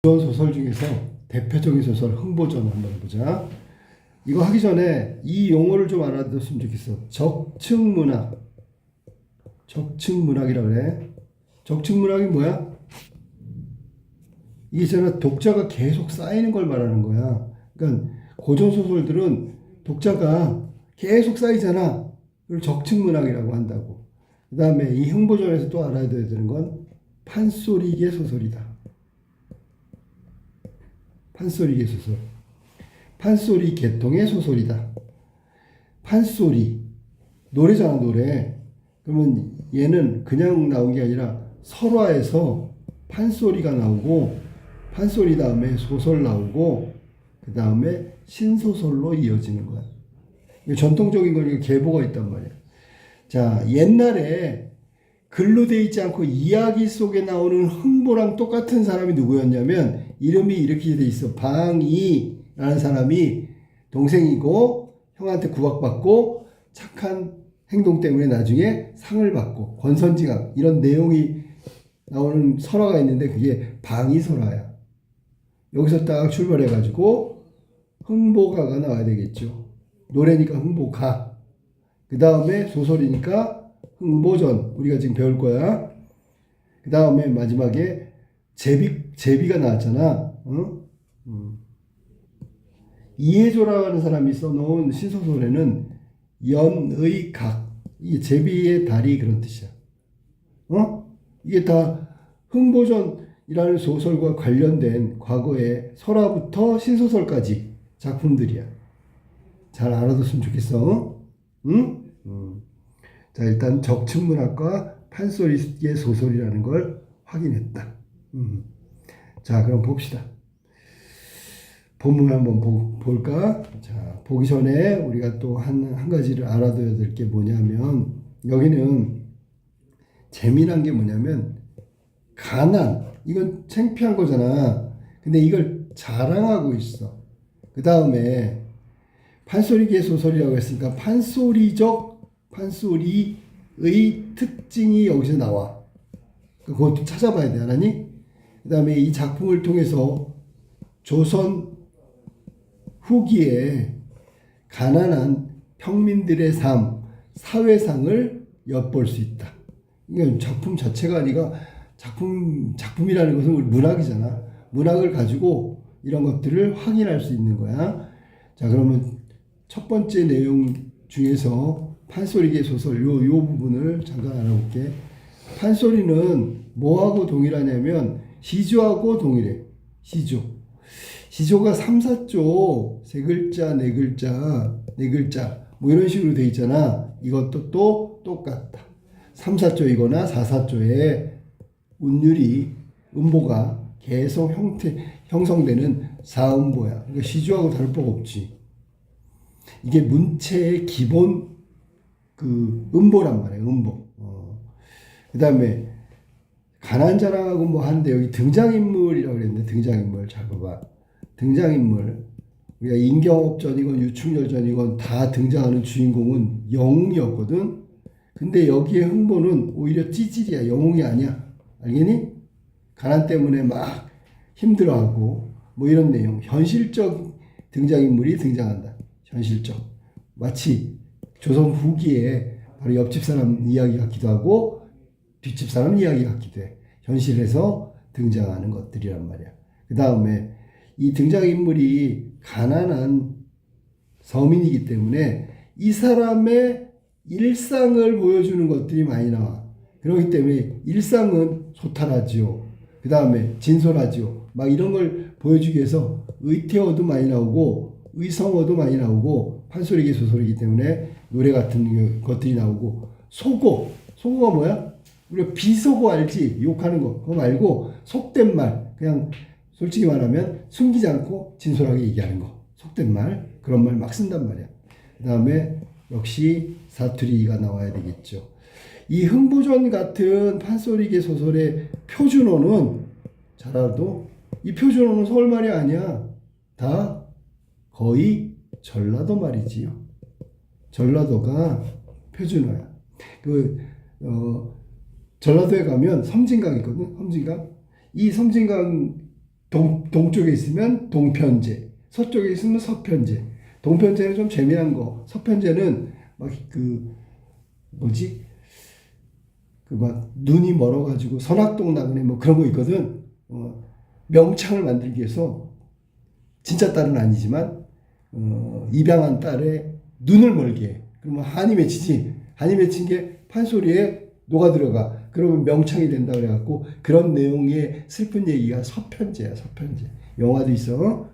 소설 중에서 대표적인 소설 흥보전 한번 해보자. 이거 하기 전에 이 용어를 좀 알아뒀으면 좋겠어. 적층문학. 적층문학이라고 그래. 적층문학이 뭐야? 이게 있잖아, 독자가 계속 쌓이는 걸 말하는 거야. 그러니까 고전소설들은 독자가 계속 쌓이잖아. 그걸 적층문학이라고 한다고. 그 다음에 이 흥보전에서 또 알아야 되는 건 판소리계 소설이다. 판소리계 소설. 판소리 계통의 소설이다. 판소리. 노래잖아, 노래. 그러면 얘는 그냥 나온 게 아니라 설화에서 판소리가 나오고, 판소리 다음에 소설 나오고, 그 다음에 신소설로 이어지는 거야. 전통적인 거니까 계보가 있단 말이야. 자, 옛날에 글로 돼 있지 않고 이야기 속에 나오는 흥보랑 똑같은 사람이 누구였냐면, 이름이 이렇게 돼 있어. 방이라는 사람이 동생이고 형한테 구박받고 착한 행동 때문에 나중에 상을 받고 권선징악 이런 내용이 나오는 설화가 있는데 그게 방이설화야. 여기서 딱 출발해가지고 흥보가가 나와야 되겠죠. 노래니까 흥보가. 그 다음에 소설이니까 흥보전 우리가 지금 배울 거야. 그 다음에 마지막에 제비가 나왔잖아. 응? 이해조라는 사람이 써놓은 신소설에는 연의각, 이게 제비의 다리 그런 뜻이야. 이게 다 흥보전이라는 소설과 관련된 과거의 설화부터 신소설까지 작품들이야. 잘 알아뒀으면 좋겠어. 응? 자, 일단 적층문학과 판소리계 소설이라는 걸 확인했다. 자, 그럼 봅시다. 본문 한번 볼까? 자, 보기 전에 우리가 또 한 가지를 알아둬야 될 게 뭐냐면, 여기는 재미난 게 뭐냐면, 가난. 이건 창피한 거잖아. 근데 이걸 자랑하고 있어. 그 다음에, 판소리계 소설이라고 했으니까, 판소리의 특징이 여기서 나와. 그것도 찾아봐야 돼, 알았니? 그 다음에 이 작품을 통해서 조선 후기에 가난한 평민들의 삶, 사회상을 엿볼 수 있다. 이게 작품 자체가 아니라 작품이라는 것은 우리 문학이잖아. 문학을 가지고 이런 것들을 확인할 수 있는 거야. 자, 그러면 첫 번째 내용 중에서 판소리계 소설 요 부분을 잠깐 알아볼게. 판소리는 뭐하고 동일하냐면 시조하고 동일해. 시조가 3, 4조, 세 글자, 네 글자, 뭐 이런 식으로 돼 있잖아. 이것도 또 똑같다. 3, 4조이거나 4, 4조의 운율이, 음보가 계속 형성되는 사음보야. 그러니까 시조하고 다를 바가 없지. 이게 문체의 기본 그 음보란 말이에요. 음보. 그 다음에 가난자랑하고 뭐 하는데 여기 등장인물이라고 그랬는데 등장인물 잘 봐봐. 등장인물 우리가 인경업전이건 유충열전이건 다 등장하는 주인공은 영웅이었거든. 근데 여기에 흥보는 오히려 찌질이야. 영웅이 아니야. 알겠니? 가난 때문에 막 힘들어하고 뭐 이런 내용. 현실적 등장인물이 등장한다. 현실적. 마치 조선 후기에 바로 옆집 사람 이야기 같기도 하고 뒷집 사람 이야기 같기도 해. 현실에서 등장하는 것들이란 말이야. 그 다음에 이 등장인물이 가난한 서민이기 때문에 이 사람의 일상을 보여주는 것들이 많이 나와. 그렇기 때문에 일상은 소탈하지요. 그 다음에 진솔하지요. 막 이런 걸 보여주기 위해서 의태어도 많이 나오고 의성어도 많이 나오고 판소리계 소설이기 때문에 노래 같은 것들이 나오고 소고가 뭐야? 우리가 비속어 알지? 욕하는 거. 그거 말고 속된 말. 그냥 솔직히 말하면 숨기지 않고 진솔하게 얘기하는 거. 속된 말. 그런 말 막 쓴단 말이야. 그 다음에 역시 사투리가 나와야 되겠죠. 이 흥보전 같은 판소리계 소설의 표준어는 잘 알아도 이 표준어는 서울말이 아니야. 다 거의 전라도 말이지요. 전라도가 표준어야. 전라도에 가면 섬진강 있거든. 섬진강. 이 섬진강 동쪽에 있으면 동편제, 서쪽에 있으면 서편제. 동편제는 좀 재미난 거. 서편제는 막 뭐지? 그 막 눈이 멀어가지고 선악동 나그네 뭐 그런 거 있거든. 명창을 만들기 위해서 진짜 딸은 아니지만 입양한 딸의 눈을 멀게 해. 그러면 한이 맺히지. 한이 맺힌 게 판소리에 녹아 들어가. 그러면 명창이 된다 그래갖고 그런 내용의 슬픈 얘기가 서편제야. 서편제. 영화도 있어.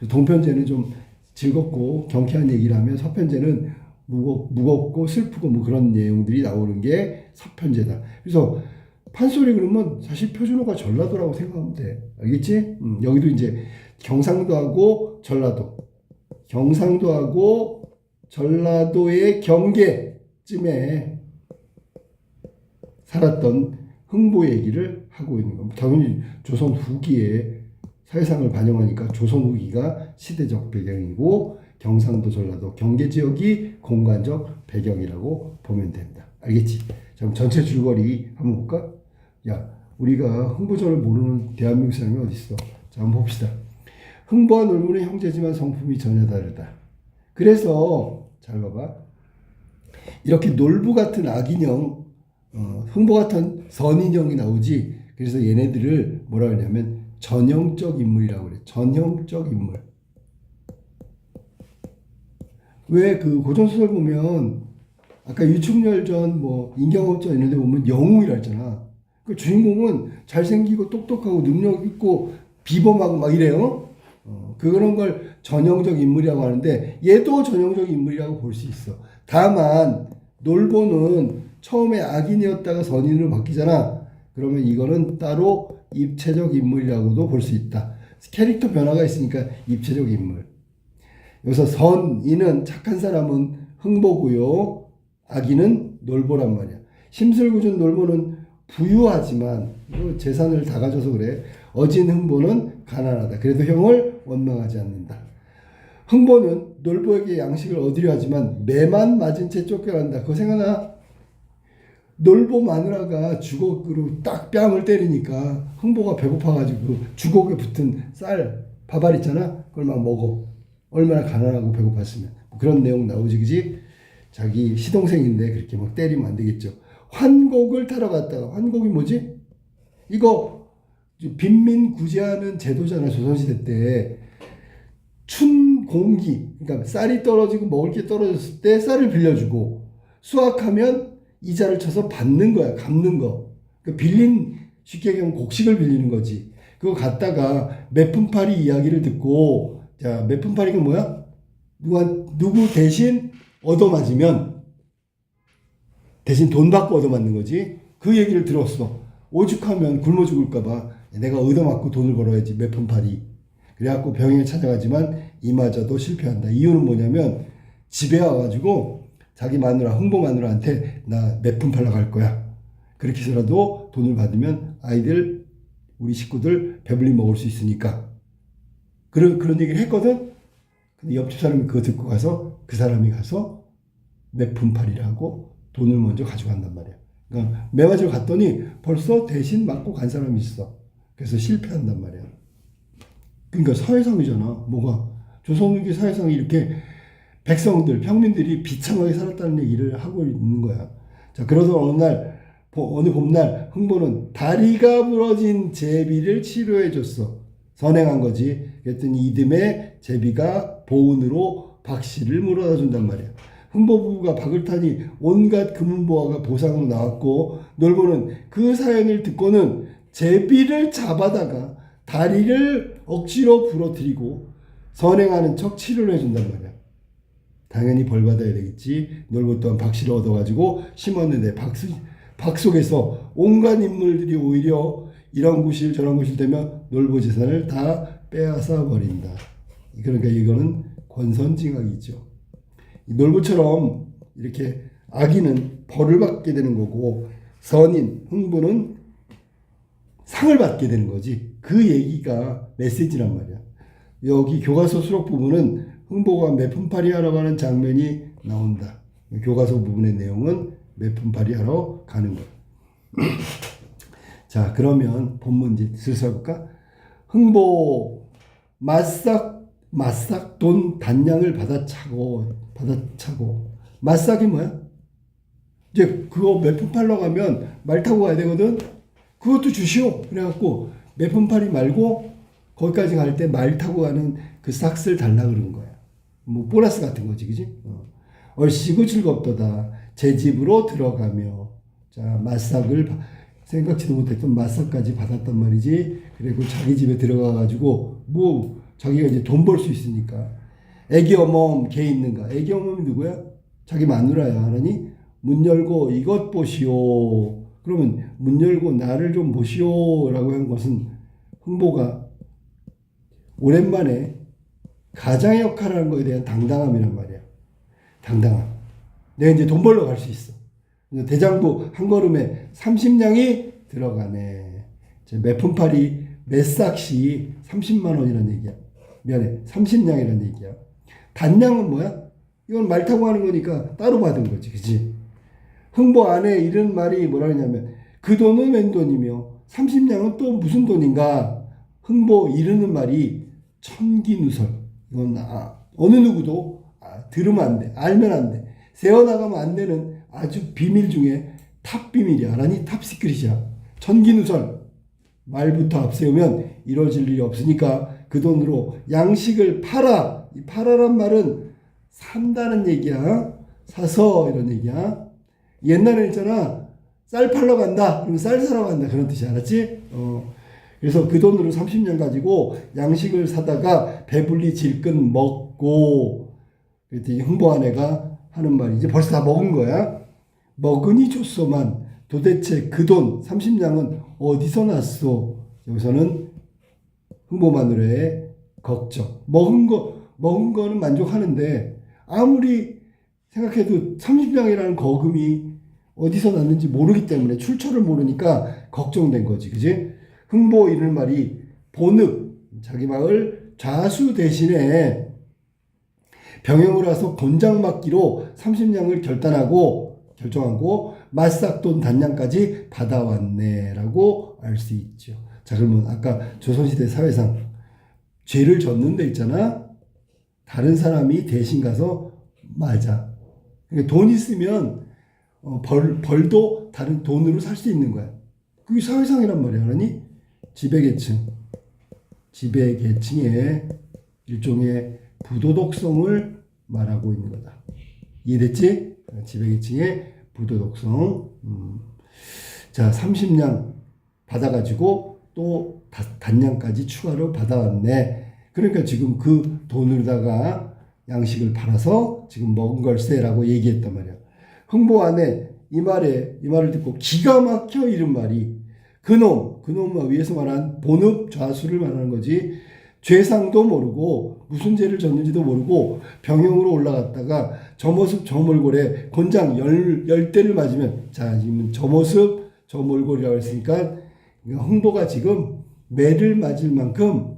동편제는 좀 즐겁고 경쾌한 얘기를 하면 서편제는 무겁고 슬프고 뭐 그런 내용들이 나오는 게 서편제다. 그래서 판소리 그러면 사실 표준어가 전라도라고 생각하면 돼. 알겠지? 여기도 이제 경상도하고 경상도하고 전라도의 경계쯤에 살았던 흥보 얘기를 하고 있는 겁니다. 당연히 조선 후기에 사회상을 반영하니까 조선 후기가 시대적 배경이고 경상도 전라도 경계 지역이 공간적 배경이라고 보면 된다. 알겠지? 자, 그럼 전체 줄거리 한번 볼까? 야, 우리가 흥보전을 모르는 대한민국 사람이 어디 있어? 자, 한번 봅시다. 흥보와 놀부는 형제지만 성품이 전혀 다르다. 그래서 잘 봐봐. 이렇게 놀부 같은 악인형, 흥보 같은 선인형이 나오지. 그래서 얘네들을 뭐라 그러냐면 전형적 인물이라고 그래. 전형적 인물. 왜 그 고전소설 보면 아까 유충열전 뭐 인경업전 이런 데 보면 영웅이라 했잖아. 그 주인공은 잘생기고 똑똑하고 능력 있고 비범하고 막 이래요. 그런 걸 전형적 인물이라고 하는데 얘도 전형적 인물이라고 볼 수 있어. 다만 놀보는 처음에 악인이었다가 선인으로 바뀌잖아. 그러면 이거는 따로 입체적 인물이라고도 볼 수 있다. 캐릭터 변화가 있으니까 입체적 인물. 여기서 선인은 착한 사람은 흥보고요. 악인은 놀보란 말이야. 심술궂은 놀보는 부유하지만 재산을 다 가져서 그래. 어진 흥보는 가난하다. 그래도 형을 원망하지 않는다. 흥보는 놀보에게 양식을 얻으려 하지만 매만 맞은 채 쫓겨난다. 그거 생각나? 놀보 마누라가 주걱으로 딱 뺨을 때리니까 흥보가 배고파가지고 주걱에 붙은 쌀, 밥알 있잖아? 그걸 막 먹어. 얼마나 가난하고 배고팠으면. 그런 내용 나오지, 그지? 자기 시동생인데 그렇게 막 때리면 안 되겠죠. 환곡을 타러 갔다가, 환곡이 뭐지? 이거 빈민구제하는 제도잖아, 조선시대 때. 춘공기, 그러니까 쌀이 떨어지고 먹을 게 떨어졌을 때 쌀을 빌려주고 수확하면 이자를 쳐서 받는 거야, 갚는 거. 그러니까 쉽게 얘기하면 곡식을 빌리는 거지. 그거 갔다가 매푼파리 이야기를 듣고, 자, 매푼파리가 뭐야? 누구 대신 얻어맞으면 대신 돈 받고 얻어맞는 거지. 그 얘기를 들었어. 오죽하면 굶어 죽을까봐 내가 얻어맞고 돈을 벌어야지. 매푼파리. 그래갖고 병에 찾아가지만 이마저도 실패한다. 이유는 뭐냐면 집에 와가지고 자기 마누라, 흥보 마누라한테 나 매품 팔러 갈 거야. 그렇게 해서라도 돈을 받으면 아이들, 우리 식구들 배불리 먹을 수 있으니까. 그런 얘기를 했거든. 근데 옆집 사람이 그거 듣고 가서 그 사람이 가서 매품팔이라고 돈을 먼저 가져간단 말이야. 그러니까 매맞으러 갔더니 벌써 대신 맞고 간 사람이 있어. 그래서 실패한단 말이야. 그러니까 사회상이잖아. 뭐가 조선후기 사회상이 이렇게 백성들, 평민들이 비참하게 살았다는 얘기를 하고 있는 거야. 자, 그래서 어느 봄날 흥보는 다리가 부러진 제비를 치료해 줬어. 선행한 거지. 그랬더니 이듬해 제비가 보은으로 박씨를 물어다 준단 말이야. 흥보 부부가 박을 타니 온갖 금은보화가 보상으로 나왔고, 놀보는 그 사연을 듣고는 제비를 잡아다가 다리를 억지로 부러뜨리고 선행하는 척 치료를 해준단 말이야. 당연히 벌 받아야 되겠지. 놀보 또한 박씨를 얻어가지고 심었는데 박 속에서 온갖 인물들이 오히려 이런 구실 저런 구실 되면 놀보 재산을 다 빼앗아 버린다. 그러니까 이거는 권선징악이죠. 놀보처럼 이렇게 악인은 벌을 받게 되는 거고 선인, 흥부는 상을 받게 되는 거지. 그 얘기가 메시지란 말이야. 여기 교과서 수록 부분은 흥보가 매품팔이 하러 가는 장면이 나온다. 교과서 부분의 내용은 매품팔이 하러 가는 거야. 자, 그러면 본문 이제 슬슬 해볼까? 흥보 맞싹 돈 단량을 받아차고 맞싹이 뭐야? 이제 그거 몇 푼 팔러 가면 말 타고 가야 되거든. 그것도 주시오. 그래갖고 몇 푼 팔이 말고 거기까지 갈 때 말 타고 가는 그 싹스를 달라 그런 거야. 뭐 보너스 같은 거지, 그지? 얼씨구 즐겁도다. 제 집으로 들어가며 자 맞싹을 생각지도 못했던 맞싹까지 받았단 말이지. 그리고 자기 집에 들어가 가지고 뭐 자기가 이제 돈 벌 수 있으니까. 애기 어멈 개 있는가? 애기 어멈이 누구야? 자기 마누라야. 하나니 문 열고 이것 보시오. 그러면 문 열고 나를 좀 보시오 라고 한 것은 흥보가 오랜만에 가장의 역할을 하는 거에 대한 당당함이란 말이야. 당당함. 내가 이제 돈 벌러 갈 수 있어. 대장부 한 걸음에 30냥이 들어가네. 몇 푼팔이 몇 싹씩 30만 원이라는 얘기야. 미안해. 30냥이라는 얘기야. 단량은 뭐야? 이건 말 타고 하는 거니까 따로 받은 거지. 그치? 흥보 안에 이런 말이 뭐라 하냐면 그 돈은 웬 돈이며 30냥은 또 무슨 돈인가? 흥보 이르는 말이 천기누설. 이건 어느 누구도 들으면 안 돼. 알면 안 돼. 세어나가면 안 되는 아주 비밀 중에 탑 비밀이야. 알아니? 탑 시크릿이야. 천기누설. 말부터 앞세우면 이루어질 일이 없으니까 그 돈으로 양식을 팔아. 이 팔아란 말은 산다는 얘기야. 사서 이런 얘기야. 옛날에 있잖아. 쌀 팔러 간다. 그러면 쌀 사러 간다. 그런 뜻이 알았지? 그래서 그 돈으로 30년 가지고 양식을 사다가 배불리 질끈 먹고 그랬더니 흥보 아내가 하는 말이지. 벌써 다 먹은 거야. 먹으니 좋소만 도대체 그 돈 30냥은 어디서 났소? 여기서는 흥보 마누라의 걱정. 먹은 거는 만족하는데 아무리 생각해도 30냥이라는 거금이 어디서 났는지 모르기 때문에 출처를 모르니까 걱정된 거지. 그지? 흥보 이럴 말이 본읍 자기 마을 좌수 대신에 병영을 와서 곤장 맡기로 30냥을 결정하고 맞싹돈 단량까지 받아왔네라고 알 수 있죠. 자 그러면 아까 조선시대 사회상 죄를 졌는 데 있잖아. 다른 사람이 대신 가서 맞아. 그러니까 돈 있으면 벌도 다른 돈으로 살 수 있는 거야. 그게 사회상이란 말이야. 아니? 지배계층의 일종의 부도덕성을 말하고 있는 거다. 이해됐지? 지배계층의 부도덕성. 자, 30냥 받아가지고 또 단량까지 추가로 받아왔네. 그러니까 지금 그 돈으로다가 양식을 팔아서 지금 먹은 걸세라고 얘기했단 말이야. 흥보 안에 이 말을 듣고 기가 막혀 이른 말이 그놈 위에서 말한 본읍 좌수를 말하는 거지. 죄상도 모르고 무슨 죄를 졌는지도 모르고 병영으로 올라갔다가 저 모습 저 몰골에 곤장 10대를 맞으면 자 지금 저 모습 저 몰골이라고 했으니까 흥보가 지금 매를 맞을 만큼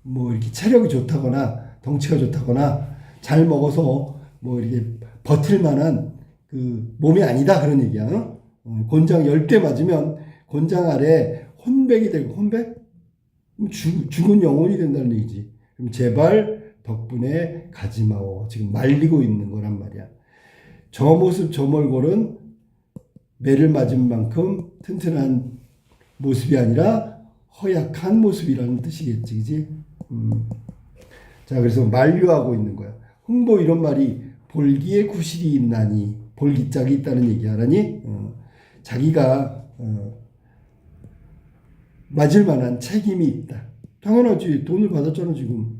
뭐 이렇게 체력이 좋다거나 덩치가 좋다거나 잘 먹어서 뭐 이렇게 버틸 만한 그 몸이 아니다 그런 얘기야. 곤장 10대 맞으면 곤장 아래 혼백이 되고 혼백? 죽은 영혼이 된다는 얘기지. 그럼 제발 덕분에 가지마오. 지금 말리고 있는 거란 말이야. 저 모습 저 몰골은 매를 맞은 만큼 튼튼한 모습이 아니라 허약한 모습이라는 뜻이겠지. 그지? 자 그래서 만류하고 있는 거야. 흥보 이런 말이 볼기에 구실이 있나니 볼기짝이 있다는 얘기 알아니? 자기가 맞을 만한 책임이 있다. 당연하지. 돈을 받았잖아 지금.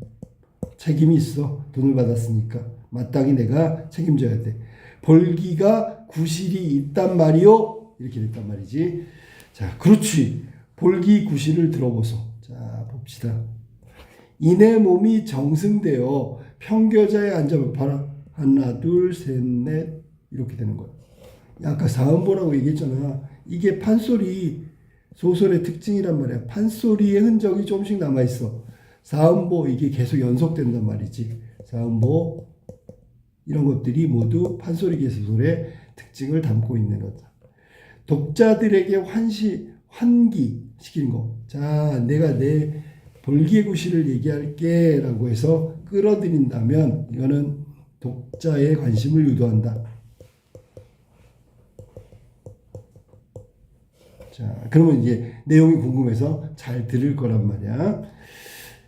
책임이 있어. 돈을 받았으니까. 마땅히 내가 책임져야 돼. 볼기가 구실이 있단 말이요. 이렇게 됐단 말이지. 자 그렇지. 볼기 구실을 들어보소. 자 봅시다. 이내 몸이 정승되어 평교자에 앉아 봐라. 하나 둘 셋 넷 이렇게 되는 거야. 아까 사음보라고 얘기했잖아. 이게 판소리 소설의 특징이란 말이야. 판소리의 흔적이 조금씩 남아있어. 사음보 이게 계속 연속된단 말이지. 사음보 이런 것들이 모두 판소리 소설의 특징을 담고 있는 거다. 독자들에게 환기시키는 거. 자, 내가 내 볼기의 구실을 얘기할게 라고 해서 끌어들인다면 이거는 독자의 관심을 유도한다. 자, 그러면 이제 내용이 궁금해서 잘 들을 거란 말이야.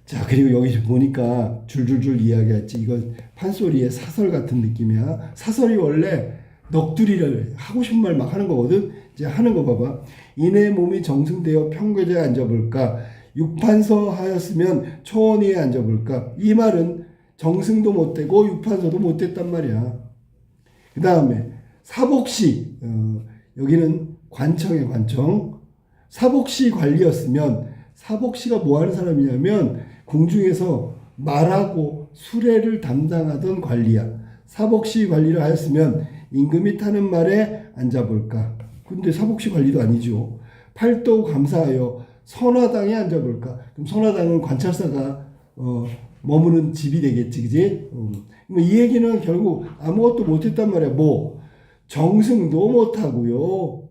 자, 그리고 여기 보니까 줄줄줄 이야기했지. 이건 판소리의 사설 같은 느낌이야. 사설이 원래 넋두리를 하고 싶은 말 막 하는 거거든. 이제 하는 거 봐봐. 이내 몸이 정승되어 평궤자에 앉아볼까? 육판서 하였으면 초원위에 앉아볼까? 이 말은 정승도 못 되고 육판서도 못 됐단 말이야. 그 다음에 사복시, 여기는 관청의 관청. 사복시 관리였으면, 사복시가 뭐 하는 사람이냐면 궁중에서 말하고 수레를 담당하던 관리야. 사복시 관리를 하였으면 임금이 타는 말에 앉아볼까? 근데 사복시 관리도 아니죠. 팔도 감사하여 선화당에 앉아볼까? 그럼 선화당은 관찰사가 머무는 집이 되겠지, 그지? 이 얘기는 결국 아무것도 못했단 말이야. 뭐 정승도 못하고요.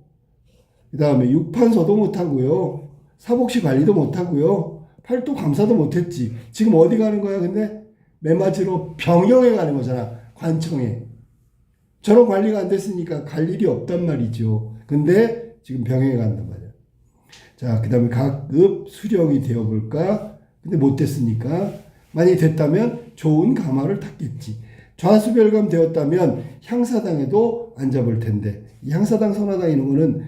그 다음에 육판서도 못하고요. 사복시 관리도 못하고요. 팔도 감사도 못했지. 지금 어디 가는 거야? 근데 매맞으러 병영에 가는 거잖아. 관청에. 저런 관리가 안 됐으니까 갈 일이 없단 말이죠. 근데 지금 병영에 간단 말이야. 자, 그 다음에 각급 수령이 되어볼까? 근데 못 됐으니까. 만약에 됐다면 좋은 가마를 탔겠지. 좌수별감 되었다면 향사당에도 앉아볼 텐데. 이 향사당, 선화당 이런 거는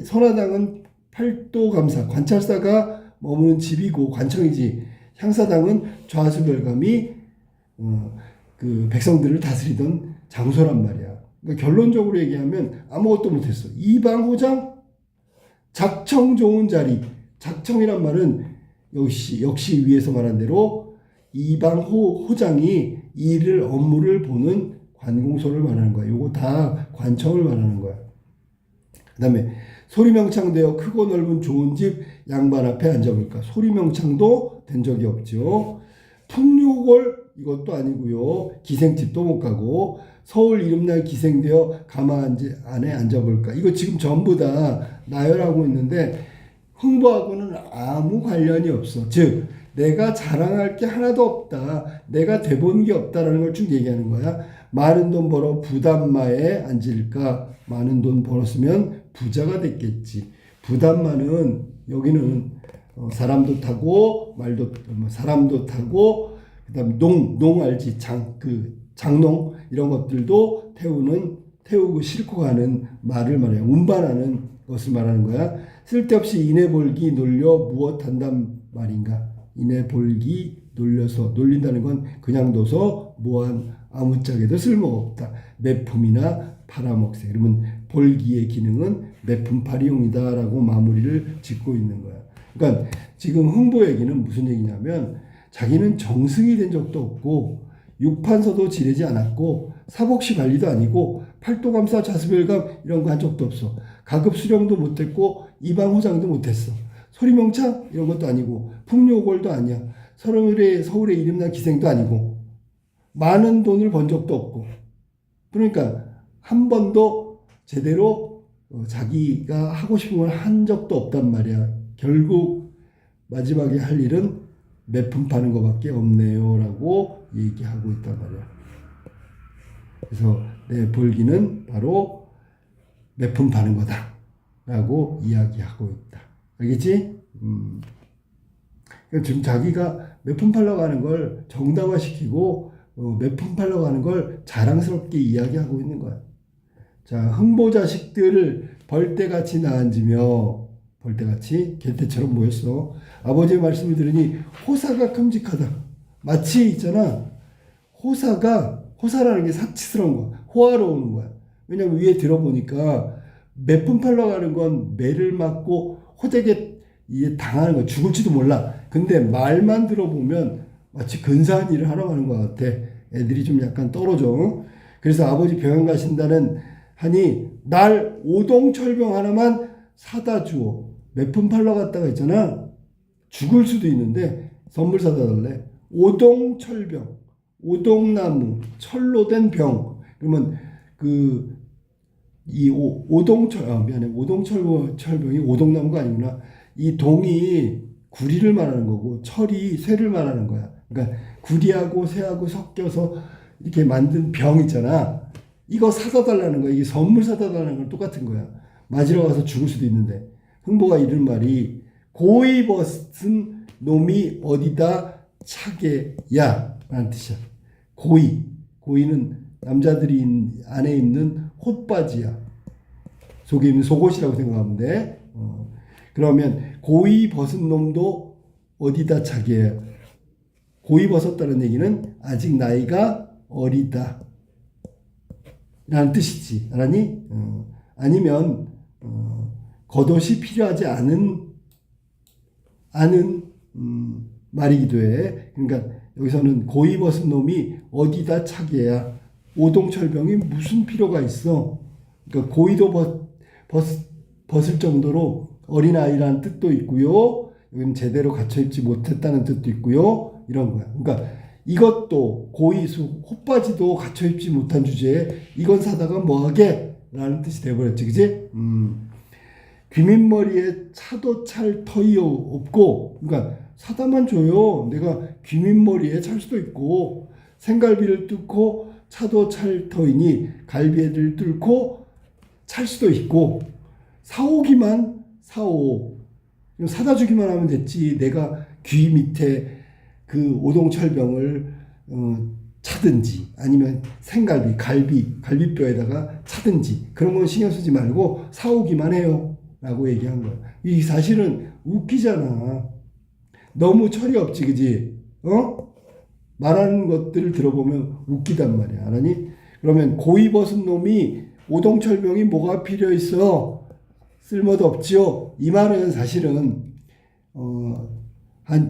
선화당은 팔도감사, 관찰사가 머무는 집이고 관청이지. 향사당은 좌수별감이 그 백성들을 다스리던 장소란 말이야. 그러니까 결론적으로 얘기하면 아무것도 못했어. 이방호장, 작청 좋은 자리. 작청이란 말은 역시 위에서 말한 대로 이방호장이 일을 업무를 보는 관공서를 말하는 거야. 요거 다 관청을 말하는 거야. 그 다음에 소리명창되어 크고 넓은 좋은 집 양반 앞에 앉아볼까? 소리명창도 된 적이 없죠. 풍류골 이것도 아니고요. 기생집도 못 가고 서울 이름날 기생되어 가마 안에 앉아볼까? 이거 지금 전부 다 나열하고 있는데 흥보하고는 아무 관련이 없어. 즉 내가 자랑할 게 하나도 없다. 내가 돼본 게 없다라는 걸 쭉 얘기하는 거야. 많은 돈 벌어 부담마에 앉을까? 많은 돈 벌었으면 부자가 됐겠지. 부담마는 여기는 사람도 타고 말도 사람도 타고 그다음 농 알지? 장농 이런 것들도 태우고 싣고 가는 말을 말해요. 운반하는 것을 말하는 거야. 쓸데없이 이내 볼기 놀려 무엇한단 말인가? 이내 볼기 놀려서 놀린다는 건 그냥 둬서 뭐한 아무짝에도 쓸모없다. 매품이나 팔아먹세. 그러면 볼기의 기능은 매품팔이용이다라고 마무리를 짓고 있는 거야. 그러니까 지금 흥보 얘기는 무슨 얘기냐면 자기는 정승이 된 적도 없고 육판서도 지내지 않았고 사복시 관리도 아니고 팔도감사 좌수별감 이런 거 한 적도 없어. 가급 수령도 못했고 이방호장도 못했어. 소리명창 이런 것도 아니고 풍류골도 아니야. 서울의 이름난 기생도 아니고 많은 돈을 번 적도 없고. 그러니까 한 번도 제대로 자기가 하고 싶은 걸 한 적도 없단 말이야. 결국 마지막에 할 일은 매품 파는 것밖에 없네요 라고 얘기하고 있단 말이야. 그래서 내 볼기는 바로 매품 파는 거다 라고 이야기하고 있다. 알겠지? 지금 자기가 매품 팔려고 하는 걸 정당화시키고 매품 팔려고 하는 걸 자랑스럽게 이야기하고 있는 거야. 자, 흥보 자식들을 벌떼같이 낳은지며 벌떼같이 개떼처럼 모였어. 아버지의 말씀을 들으니 호사가 끔찍하다. 마치 있잖아. 호사라는 게 사치스러운 거야. 호화로운 거야. 왜냐면 위에 들어보니까 매품 팔러 가는 건 매를 맞고 호되게 당하는 거 죽을지도 몰라. 근데 말만 들어보면 마치 근사한 일을 하러 가는 것 같아. 애들이 좀 약간 떨어져. 그래서 아버지 병원 가신다는 하니 날 오동철병 하나만 사다 주오. 매품 팔러 갔다가 있잖아. 죽을 수도 있는데 선물 사다 달래. 오동철병, 오동나무, 철로 된 병. 그러면 오동철병이 오동나무가 아니구나. 이 동이 구리를 말하는 거고 철이 쇠를 말하는 거야. 그러니까 구리하고 쇠하고 섞여서 이렇게 만든 병 있잖아. 이거 사다 달라는 거야. 이게 선물 사다 달라는 건 똑같은 거야. 맞으러 가서 죽을 수도 있는데. 흥보가 이런 말이 고이 벗은 놈이 어디다 차게야 라는 뜻이야. 고이는 남자들이 안에 입는 옷바지야. 속에 입는 속옷이라고 생각하면 돼. 그러면 고이 벗은 놈도 어디다 차게야. 고이 벗었다는 얘기는 아직 나이가 어리다 라는 뜻이지. 알았니? 아니면 겉옷이 필요하지 않은 말이기도 해. 그러니까 여기서는 고이 벗은 놈이 어디다 차게야. 오동철병이 무슨 필요가 있어. 그러니까 고이도 벗을 정도로 어린아이라는 뜻도 있고요. 여기는 제대로 갖춰 입지 못했다는 뜻도 있고요. 이런 거야. 그러니까 이것도 고이수 옷바지도 갖춰 입지 못한 주제에 이건 사다가 뭐하게? 라는 뜻이 돼버렸지. 그지? 귀민머리에 차도 찰 터이 없고, 그러니까 사다만 줘요. 내가 귀민머리에 찰 수도 있고, 생갈비를 뚫고 차도 찰 터이니 갈비를 뚫고 찰 수도 있고, 사오기만 사오. 사다 주기만 하면 됐지. 내가 귀 밑에 그 오동철병을 차든지 아니면 생갈비, 갈비뼈에다가 차든지 그런 건 신경 쓰지 말고 사오기만 해요. 라고 얘기한 거야. 이 사실은 웃기잖아. 너무 철이 없지, 그지? 말하는 것들을 들어보면 웃기단 말이야. 알았니? 그러면 고이 벗은 놈이 오동철병이 뭐가 필요 있어? 쓸모도 없지요. 이 말은 사실은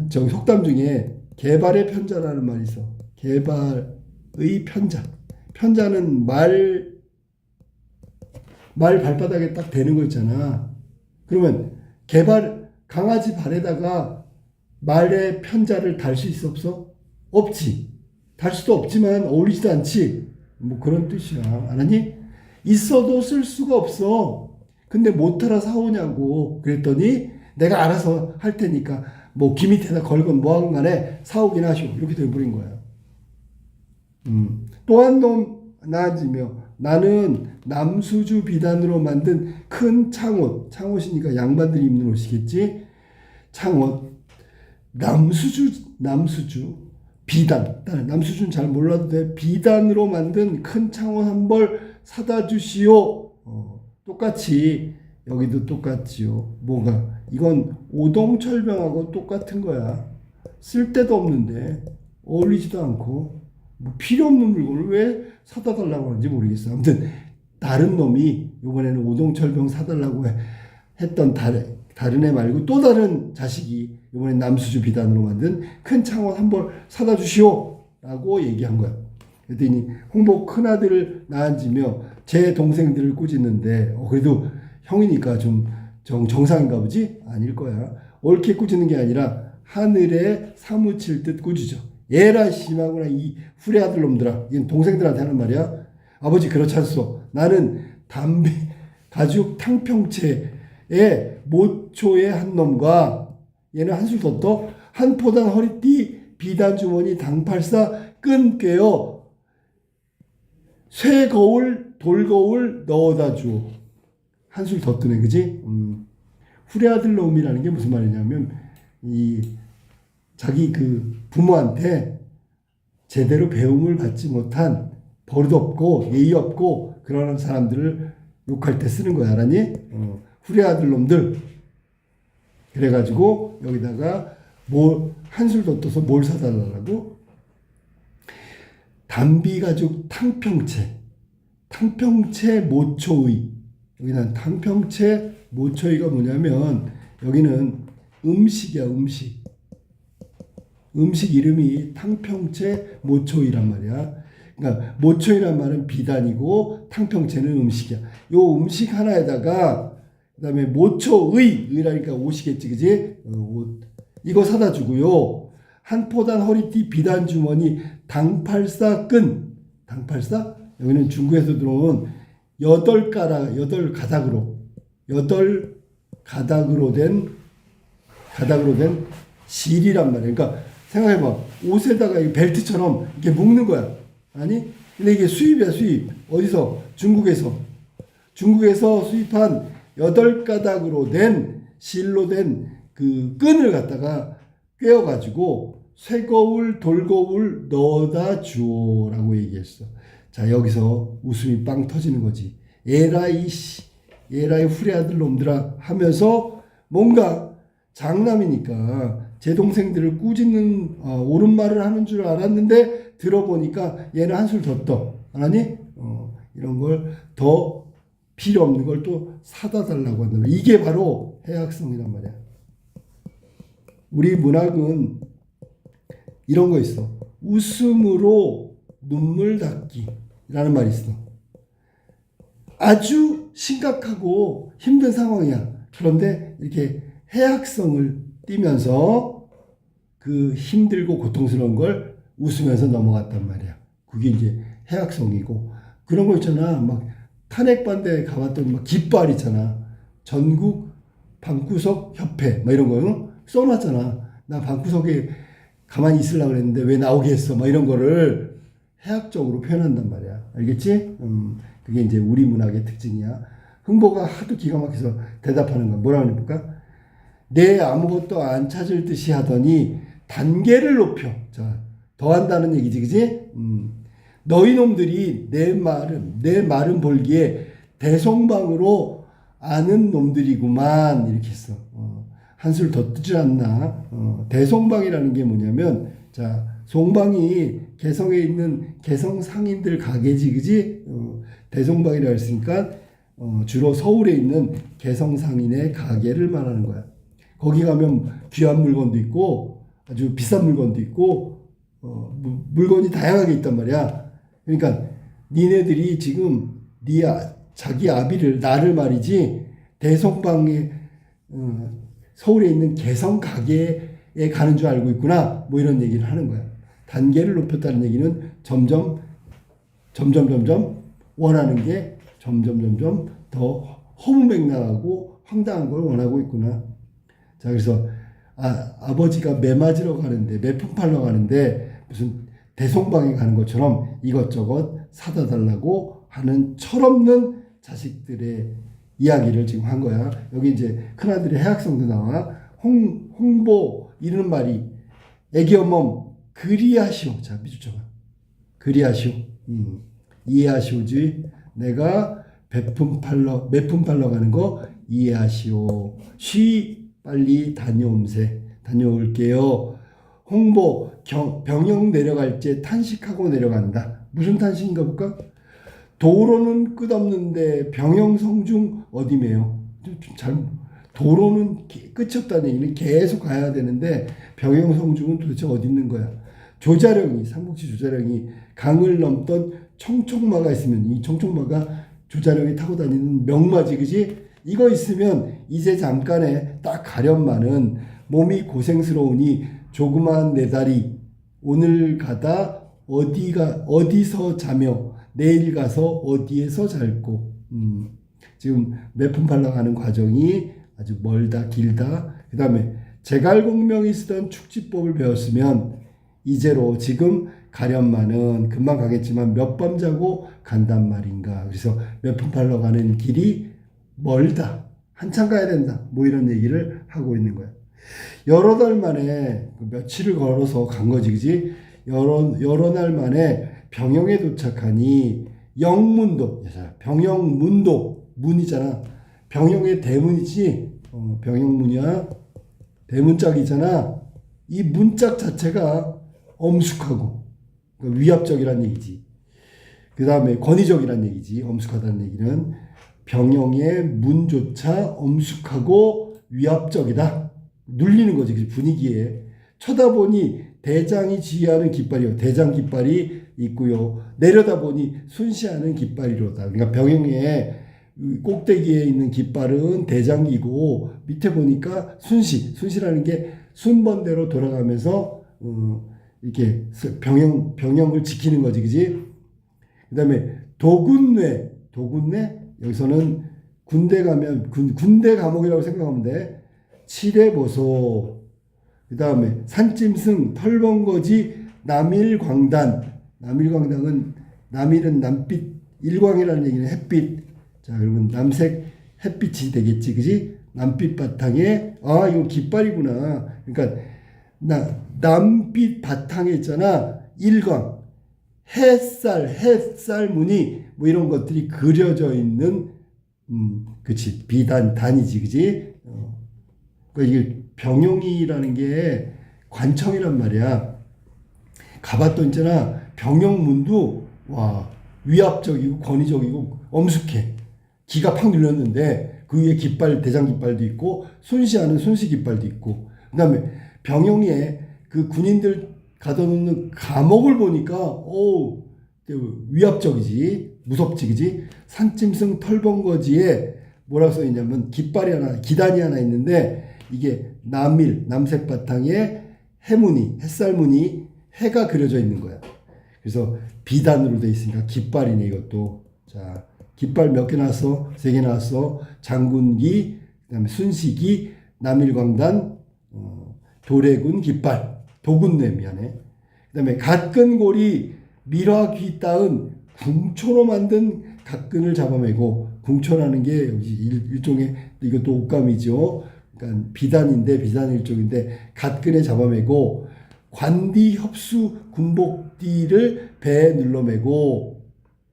저기 속담 중에 개발의 편자라는 말이 있어. 개발의 편자. 편자는 말 발바닥에 딱 대는 거 있잖아. 그러면 강아지 발에다가 말의 편자를 달 수 있어 없어? 없지. 달 수도 없지만 어울리지도 않지. 뭐 그런 뜻이야. 알았니? 있어도 쓸 수가 없어. 근데 못 타라 사오냐고 그랬더니 내가 알아서 할 테니까 뭐 귀 밑에다 걸건 뭐하건 간에 사오긴 하시오. 이렇게 돼버린 거야. 또 한 놈 나아지며 나는 남수주 비단으로 만든 큰 창옷이니까 양반들이 입는 옷이겠지. 창옷 남수주 비단. 남수주는 잘 몰라도 돼. 비단으로 만든 큰 창옷 한 벌 사다 주시오. 똑같이 여기도 똑같지요. 뭐가? 이건 오동철병하고 똑같은 거야. 쓸데도 없는데 어울리지도 않고 뭐 필요 없는 물건을 왜 사다 달라고 하는지 모르겠어. 아무튼 다른 놈이 이번에는 오동철병 사달라고 했던 다른 애 말고 또 다른 자식이 이번엔 남수주 비단으로 만든 큰 창옷 한 벌 사다 주시오 라고 얘기한 거야. 그랬더니 홍보 큰아들을 낳아지며 제 동생들을 꾸짖는데 그래도 형이니까 좀 정상인가 보지? 아닐 거야. 옳게 꾸짖는 게 아니라 하늘에 사무칠 듯 꾸짖어. 얘라 심하구나 이 후레 아들 놈들아. 이건 동생들한테 하는 말이야. 아버지 그렇지 않소. 나는 담배 가죽 탕평채에 모초의 한 놈과 얘는 한술 더 떠. 한 포단 허리띠 비단 주머니 당팔사 끈 꿰어 쇠거울 돌거울 넣어다 주오. 한술 더 뜨네, 그지? 후레아들 놈이라는 게 무슨 말이냐면 자기 그 부모한테 제대로 배움을 받지 못한 버릇 없고 예의 없고 그러는 사람들을 욕할 때 쓰는 거야, 알았니? 후레아들 놈들. 그래가지고 여기다가 한술 더 떠서 뭘 사달라고? 담비가죽 탕평채 모초의. 여기는 탕평채 모초의가 뭐냐면 여기는 음식이야, 음식 이름이 탕평채 모초의란 말이야. 그러니까 모초이란 말은 비단이고 탕평채는 음식이야. 요 음식 하나에다가 그다음에 모초의라니까 옷이겠지, 그지? 옷. 이거 사다 주고요. 한 포단 허리띠 비단 주머니 당팔사 끈. 당팔사? 여기는 중국에서 들어온 8가닥으로 된 가닥으로 된 실이란 말이야. 그러니까 생각해봐. 옷에다가 이 벨트처럼 이렇게 묶는 거야. 아니? 근데 이게 수입이야, 수입. 어디서? 중국에서 수입한 8가닥으로 된 실로 된 그 끈을 갖다가 꿰어가지고 쇠거울, 돌거울 넣어다 주오라고 얘기했어. 자, 여기서 웃음이 빵 터지는 거지. 에라이 후레 아들 놈들아 하면서 뭔가 장남이니까 제 동생들을 꾸짖는 옳은 말을 하는 줄 알았는데 들어보니까 얘는 한술 더 떠. 아니? 이런 걸 더 필요 없는 걸 또 사다 달라고 한다. 이게 바로 해악성이란 말이야. 우리 문학은 이런 거 있어. 웃음으로 눈물 닦기라는 말이 있어. 아주 심각하고 힘든 상황이야. 그런데 이렇게 해악성을 띠면서 그 힘들고 고통스러운 걸 웃으면서 넘어갔단 말이야. 그게 이제 해악성이고, 그런 거 있잖아. 막 탄핵반대에 가봤더니 막 깃발 있잖아. 전국 방구석 협회 막 이런 거 써놨잖아. 나 방구석에 가만히 있으려고 그랬는데 왜 나오게 했어? 막 이런 거를 해학적으로 표현한단 말이야. 알겠지? 그게 이제 우리 문학의 특징이야. 흥보가 하도 기가 막혀서 대답하는 거야. 뭐라고 해볼까? 내 아무것도 안 찾을 듯이 하더니 단계를 높여. 자, 더 한다는 얘기지, 그지? 너희 놈들이 내 말은 볼기에 대성방으로 아는 놈들이구만. 이렇게 했어. 한술 더 뜨지 않나. 대성방이라는 게 뭐냐면, 자, 송방이 개성에 있는 개성 상인들 가게지, 그지? 대성방이라고 했으니까, 주로 서울에 있는 개성 상인의 가게를 말하는 거야. 거기 가면 귀한 물건도 있고, 아주 비싼 물건도 있고, 물건이 다양하게 있단 말이야. 그러니까, 니네들이 지금, 자기 아비를, 나를 말이지, 대성방에, 서울에 있는 개성 가게에 가는 줄 알고 있구나. 뭐 이런 얘기를 하는 거야. 단계를 높였다는 얘기는 점점 원하는 게 점점 더 허무맹랑하고 황당한 걸 원하고 있구나. 자, 그래서 아버지가 매 맞으러 가는데, 매품 팔러 가는데 무슨 대성방에 가는 것처럼 이것저것 사다 달라고 하는 철없는 자식들의 이야기를 지금 한 거야. 여기 이제 큰아들의 해악성도 나와. 홍보 이르는 말이 애기어멈 그리하시오. 자, 미주쳐봐. 그리하시오. 이해하시오지. 내가 매품 팔러 가는 거 이해하시오. 빨리 다녀올게요. 홍보 병영 내려갈 때 탄식하고 내려간다. 무슨 탄식인가 볼까? 도로는 끝없는데 병영성중 어디매요? 도로는 끝이 없다는 얘기는 계속 가야 되는데 병영성중은 도대체 어디 있는 거야? 삼국지 조자령이 강을 넘던 청총마가 있으면, 이 청총마가 조자령이 타고 다니는 명마지, 그지? 이거 있으면 이제 잠깐에 딱 가련마는 몸이 고생스러우니 조그만 내 다리 오늘 가다 어디서 자며 내일 가서 어디에서 잘고. 지금 매품 팔러 가는 과정이 아주 멀다, 길다. 그 다음에 제갈공명이 쓰던 축지법을 배웠으면 이제로 지금 가련마는 금방 가겠지만 몇 밤 자고 간단 말인가. 그래서 매품 팔러 가는 길이 멀다, 한참 가야 된다, 뭐 이런 얘기를 하고 있는 거야. 여러 달 만에 며칠을 걸어서 간 거지, 그지? 여러 날 만에 병영에 도착하니 영문도, 병영문도, 문이잖아. 병영의 대문이지. 병영문이야. 대문짝이잖아. 이 문짝 자체가 엄숙하고 위압적이란 얘기지. 그 다음에 권위적이란 얘기지. 엄숙하다는 얘기는 병영의 문조차 엄숙하고 위압적이다. 눌리는 거지, 그 분위기에. 쳐다보니 대장이 지휘하는 깃발이요. 대장 깃발이 있고요. 내려다보니 순시하는 깃발이로다. 그러니까 병영의 꼭대기에 있는 깃발은 대장기고 밑에 보니까 순시라는 게 순번대로 돌아가면서 이렇게 병영을 지키는 거지, 그지? 그다음에 도군뇌 여기서는 군대 가면 군대 감옥이라고 생각하면 돼. 칠해보소. 그 다음에 산짐승 털번거지 남일광단. 남일광단은 남일은 남빛 일광이라는 얘기는 햇빛. 자 그러면 남색 햇빛이 되겠지, 그지? 남빛 바탕에 이건 깃발이구나. 그러니까 남빛 바탕에 있잖아 일광, 햇살 무늬 뭐 이런 것들이 그려져 있는 그치 단이지, 그지? 그러니까 이게 병용이라는 게 관청이란 말이야. 가봤던 있잖아 병영문도 와 위압적이고 권위적이고 엄숙해. 기가 팍 눌렸는데 그 위에 깃발, 대장 깃발도 있고 순시하는 순시 깃발도 있고, 그 다음에 병영에 그 군인들 가둬놓는 감옥을 보니까 위압적이지, 무섭지, 그지? 산짐승 털번거지에 뭐라고 써있냐면 기단이 하나 있는데 이게 남색 바탕에 해무늬, 햇살 무늬, 해가 그려져 있는 거야. 그래서 비단으로 돼 있으니까 깃발이네 이것도. 자, 깃발 몇 개 나왔어? 3개 나왔어. 장군기, 그다음에 순시기, 남일광단, 도래군 깃발, 도군내 미안해. 그다음에 갓근고리 밀화귀 따은 궁초로 만든 갓근을 잡아매고, 궁초라는 게 일종의 이것도 옷감이죠. 그러니까 비단인데 비단 일종인데 갓근에 잡아매고 관디 협수 군복띠를 배에 눌러매고.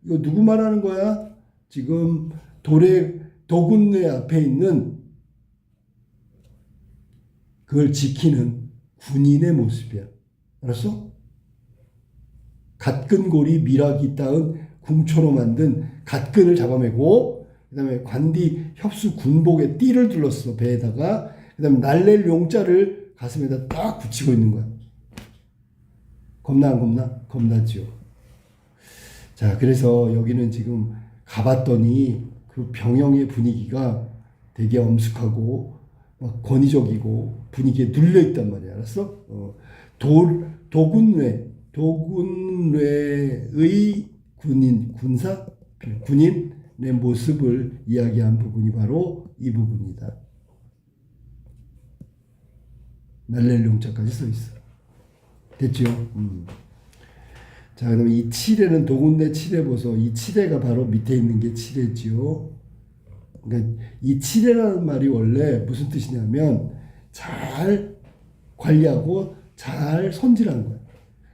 이거 누구 말하는 거야? 지금 도군내 앞에 있는 그걸 지키는 군인의 모습이야. 알았어? 갓근고리 밀화기 따은 궁초로 만든 갓근을 잡아매고, 그 다음에 관디 협수 군복에 띠를 둘렀어, 배에다가. 그 다음에 날랠 용자를 가슴에다 딱 붙이고 있는 거야. 겁나 안 겁나? 겁나죠. 자, 그래서 여기는 지금 가봤더니 그 병영의 분위기가 되게 엄숙하고 막 권위적이고 분위기에 눌려 있단 말이야. 알았어? 도군뇌의 군인의 모습을 이야기한 부분이 바로 이 부분이다. 날랠 용자까지 써 있어. 됐죠? 자, 그럼 이 칠해는 도군내 칠해보소. 이 칠해가 바로 밑에 있는 게 칠해지요. 그러니까 이 칠해라는 말이 원래 무슨 뜻이냐면 잘 관리하고 잘 손질하는 거야.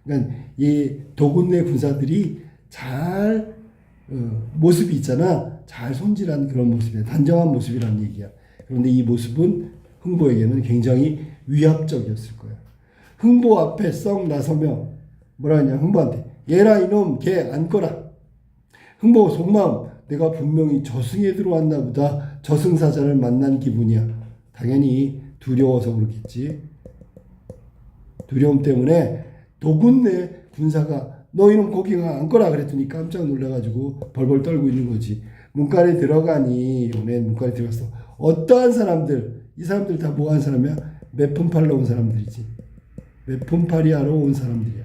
그러니까 이 도군내 군사들이 잘 모습이 있잖아. 잘 손질한 그런 모습이야. 단정한 모습이라는 얘기야. 그런데 이 모습은 흥보에게는 굉장히 위압적이었을 거야. 흥보 앞에 썩 나서며 뭐라 하냐, 흥보한테 얘라 이놈 걔 안거라. 흥보 속마음 내가 분명히 저승에 들어왔나 보다. 저승사자를 만난 기분이야. 당연히 두려워서 그렇겠지. 두려움 때문에 도군내 군사가 너 이놈 거기가 안거라 그랬더니 깜짝 놀라가지고 벌벌 떨고 있는 거지. 문간에 들어가니 요네 문간에 들어갔어. 어떠한 사람들, 이 사람들 다 뭐 한 사람이야? 매품 팔러 온 사람들이지. 매품팔이 하러 온 사람들이야.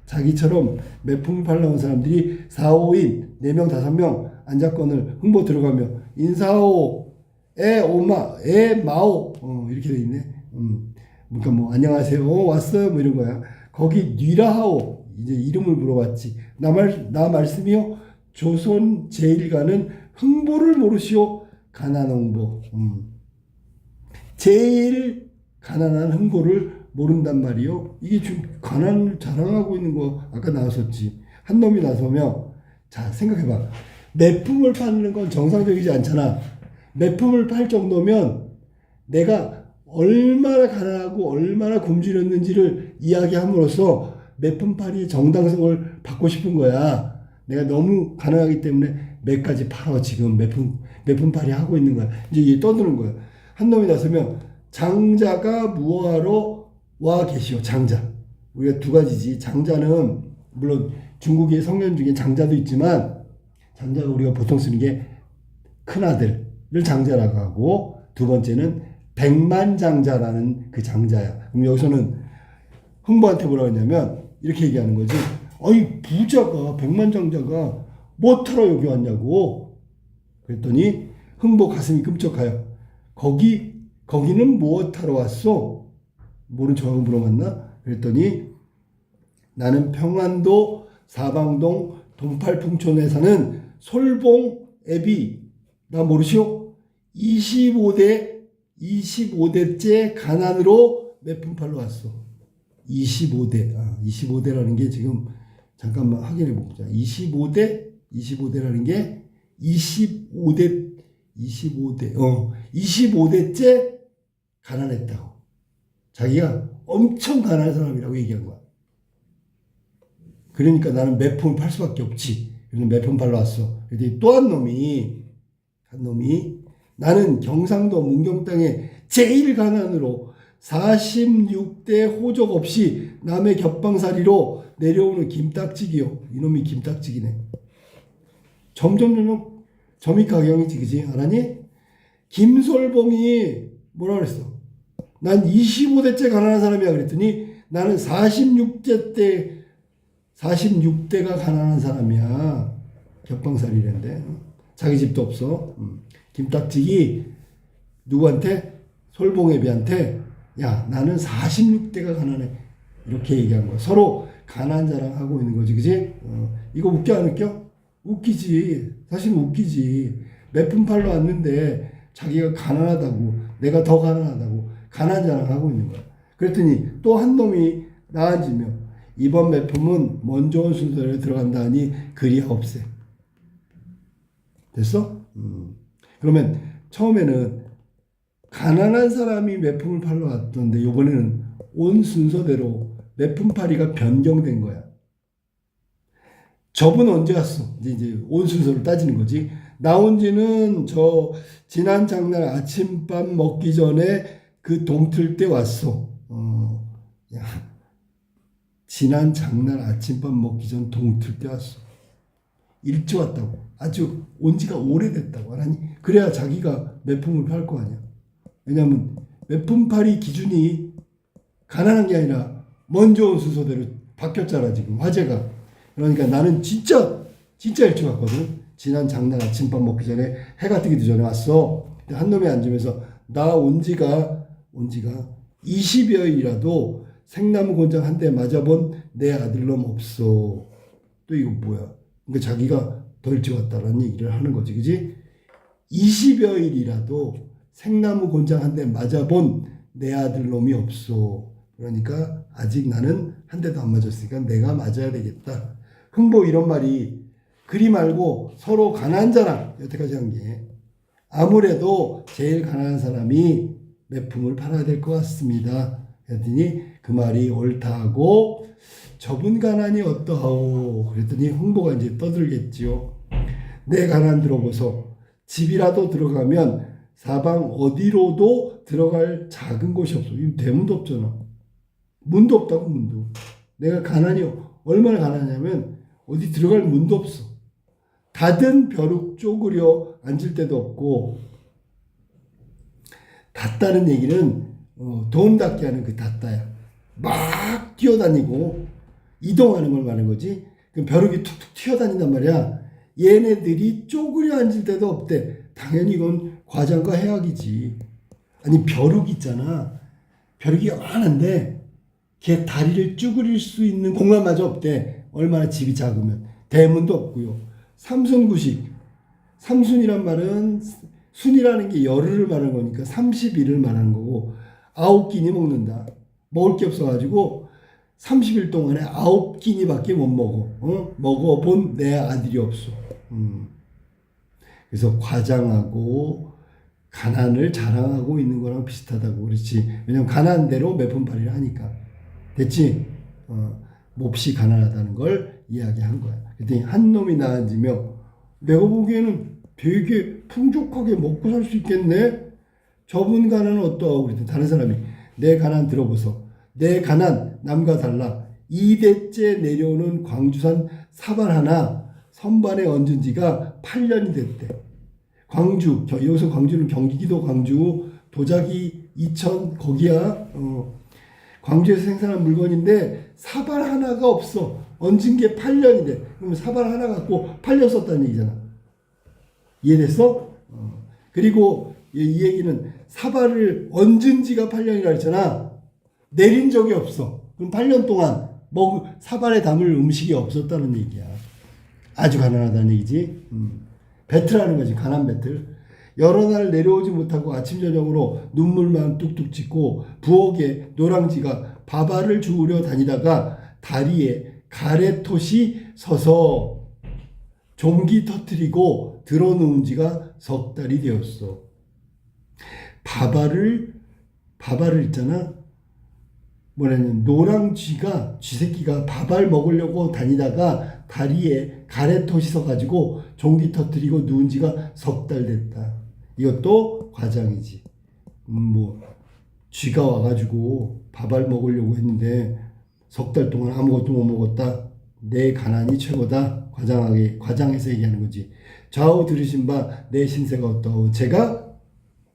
자기처럼 매품 팔러 온 사람들이 4, 5인 4명 5명 안자권을 흥보 들어가며 인사오 오마 마오 이렇게 돼 있네. 그러니까 뭐 안녕하세요 왔어요 뭐 이런 거야. 거기 뉘라하오 이제 이름을 물어봤지. 나 말씀이요 조선 제일가는 흥보를 모르시오. 가난홍보. 제일 가난한 흥보를 모른단 말이요. 이게 지금 가난을 자랑하고 있는 거 아까 나왔었지. 한 놈이 나서며 자 생각해봐. 매품을 파는 건 정상적이지 않잖아. 매품을 팔 정도면 내가 얼마나 가난하고 얼마나 굶주렸는지를 이야기함으로써 매품팔이의 정당성을 받고 싶은 거야. 내가 너무 가난하기 때문에 매까지 팔아 지금 매품팔이 하고 있는 거야. 이제 이게 떠드는 거야. 한 놈이 나서면 장자가 무엇하러 와 계시오. 장자. 우리가 두 가지지. 장자는 물론 중국의 성년 중에 장자도 있지만 장자가 우리가 보통 쓰는 게 큰아들을 장자라고 하고 두 번째는 백만장자라는 그 장자야. 그럼 여기서는 흥보한테 뭐라고 했냐면 이렇게 얘기하는 거지. 아니 부자가 백만장자가 뭐 타러 여기 왔냐고. 그랬더니 흥보 가슴이 끔찍해요. 거기 거기는 무엇하러 왔소? 모른 척하고 물어봤나? 그랬더니 나는 평안도 사방동 동팔풍촌에 사는 솔봉애비. 나 모르시오? 25대째 가난으로 매품 팔러 왔어. 25대. 25대라는 게 지금 잠깐만 확인해 보자. 25대라는 게 25대째 가난했다고. 자기가 엄청 가난한 사람이라고 얘기한 거야. 그러니까 나는 매품을 팔 수밖에 없지. 그래서 매품 팔러 왔어. 그랬더니 또 한 놈이 나는 경상도 문경 땅에 제일 가난으로 46대 호적 없이 남의 겹방살이로 내려오는 김딱지기요. 이놈이 김딱지기네. 점점 점이 가경이지, 그지? 알았니? 김솔봉이 뭐라 그랬어? 난 25대째 가난한 사람이야. 그랬더니 나는 46대가 가난한 사람이야. 겹방살이랜데. 자기 집도 없어. 김딱지기 누구한테? 솔봉애비한테 야, 나는 46대가 가난해. 이렇게 얘기한 거야. 서로 가난 자랑하고 있는 거지, 그지? 이거 웃겨 안 웃겨? 웃기지. 사실 웃기지. 매품 팔러 왔는데 자기가 가난하다고, 내가 더 가난하다고 가난 자랑하고 있는 거야. 그랬더니 또 한 놈이 나앉으며 이번 매품은 먼저 온 순서로 들어간다 하니 그리야 없애. 됐어? 그러면 처음에는 가난한 사람이 매품을 팔러 왔던데 이번에는 온 순서대로 매품팔이가 변경된 거야. 저분 언제 왔어? 이제 온 순서를 따지는 거지. 나온 지는 지난 장날 아침밥 먹기 전에 그 동틀 때 왔어. 야, 지난 장날 아침밥 먹기 전 동틀 때 왔어. 일찍 왔다고. 아주 온 지가 오래됐다고. 아니, 그래야 자기가 매품을 팔 거 아니야. 왜냐면 매품팔이 기준이 가난한 게 아니라 먼저 온 순서대로 바뀌었잖아, 지금 화제가. 그러니까 나는 진짜 일찍 왔거든. 지난 장날 아침밥 먹기 전에 해가 뜨기도 전에 왔어. 한 놈이 앉으면서 나 온 지가 20여일이라도 생나무 곤장 한 대 맞아본 내 아들놈 없어. 또 이거 뭐야? 그러니까 자기가 더 일찍 왔다라는 얘기를 하는 거지, 그지? 20여일이라도 생나무 곤장 한 대 맞아본 내 아들놈이 없어. 그러니까 아직 나는 한 대도 안 맞았으니까 내가 맞아야 되겠다. 흥보 이런 말이 그리 말고 서로 가난한 자랑 여태까지 한 게 아무래도 제일 가난한 사람이 매품을 팔아야 될 것 같습니다. 그랬더니 그 말이 옳다고 저분 가난이 어떠하오. 그랬더니 흥보가 이제 떠들겠지요. 내 가난 들어보소. 집이라도 들어가면 사방 어디로도 들어갈 작은 곳이 없어. 이 대문도 없잖아. 문도 없다고. 문도. 내가 가난이 얼마나 가난하냐면 어디 들어갈 문도 없어. 닫은 벼룩 쪼그려 앉을 데도 없고. 닫다는 얘기는 돈 닫게 하는 그 닫다야. 막 뛰어다니고 이동하는 걸 말하는 거지. 그 벼룩이 툭툭 튀어다닌단 말이야. 얘네들이 쪼그려 앉을 데도 없대. 당연히 이건 과장과 해악이지. 아니 벼룩 있잖아. 벼룩이 많은데 걔 다리를 쭈그릴 수 있는 공간마저 없대. 얼마나 집이 작으면. 대문도 없고요. 삼순구식. 삼순이란 말은 순이라는 게 열흘을 말하는 거니까 30일을 말하는 거고 9끼니 먹는다. 먹을 게 없어가지고 30일 동안에 9끼니밖에 못 먹어. 먹어본 내 아들이 없어. 그래서 과장하고 가난을 자랑하고 있는 거랑 비슷하다고 그렇지. 왜냐면 가난한 대로 매품팔이를 하니까. 됐지? 몹시 가난하다는 걸 이야기한 거야. 그랬더니 한 놈이 나앉으며 내가 보기에는 되게 풍족하게 먹고 살 수 있겠네? 저분 가난은 어떠하고 그랬더니 다른 사람이 내 가난 들어보소. 내 가난 남과 달라. 2대째 내려오는 광주산 사발 하나 선반에 얹은 지가 8년이 됐대. 광주, 여기서 광주는 경기도 광주, 도자기, 이천 거기야. 광주에서 생산한 물건인데 사발 하나가 없어. 얹은 게 8년이 돼. 그러면 사발 하나 갖고 8년 썼다는 얘기잖아. 이해됐어? 그리고 이 얘기는 사발을 얹은 지가 8년이라 했잖아. 내린 적이 없어. 그럼 8년 동안 사발에 담을 음식이 없었다는 얘기야. 아주 가난하다는 얘기지. 배틀하는 거지. 가난 배틀. 여러 날 내려오지 못하고 아침 저녁으로 눈물만 뚝뚝 찢고 부엌에 노랑지가 밥알을 주우려 다니다가 다리에 가래톳이 서서 종기 터뜨리고 들어놓은 지가 석 달이 되었어. 밥알을 있잖아. 뭐냐면 노랑쥐가 쥐새끼가 밥알 먹으려고 다니다가 다리에 가래톳이 서가지고 종기 터뜨리고 누운 지가 석 달 됐다. 이것도 과장이지. 쥐가 와가지고 밥알 먹으려고 했는데 석 달 동안 아무것도 못 먹었다. 내 가난이 최고다. 과장해서 얘기하는 거지. 좌우 들으신 바 내 신세가 어떠하오.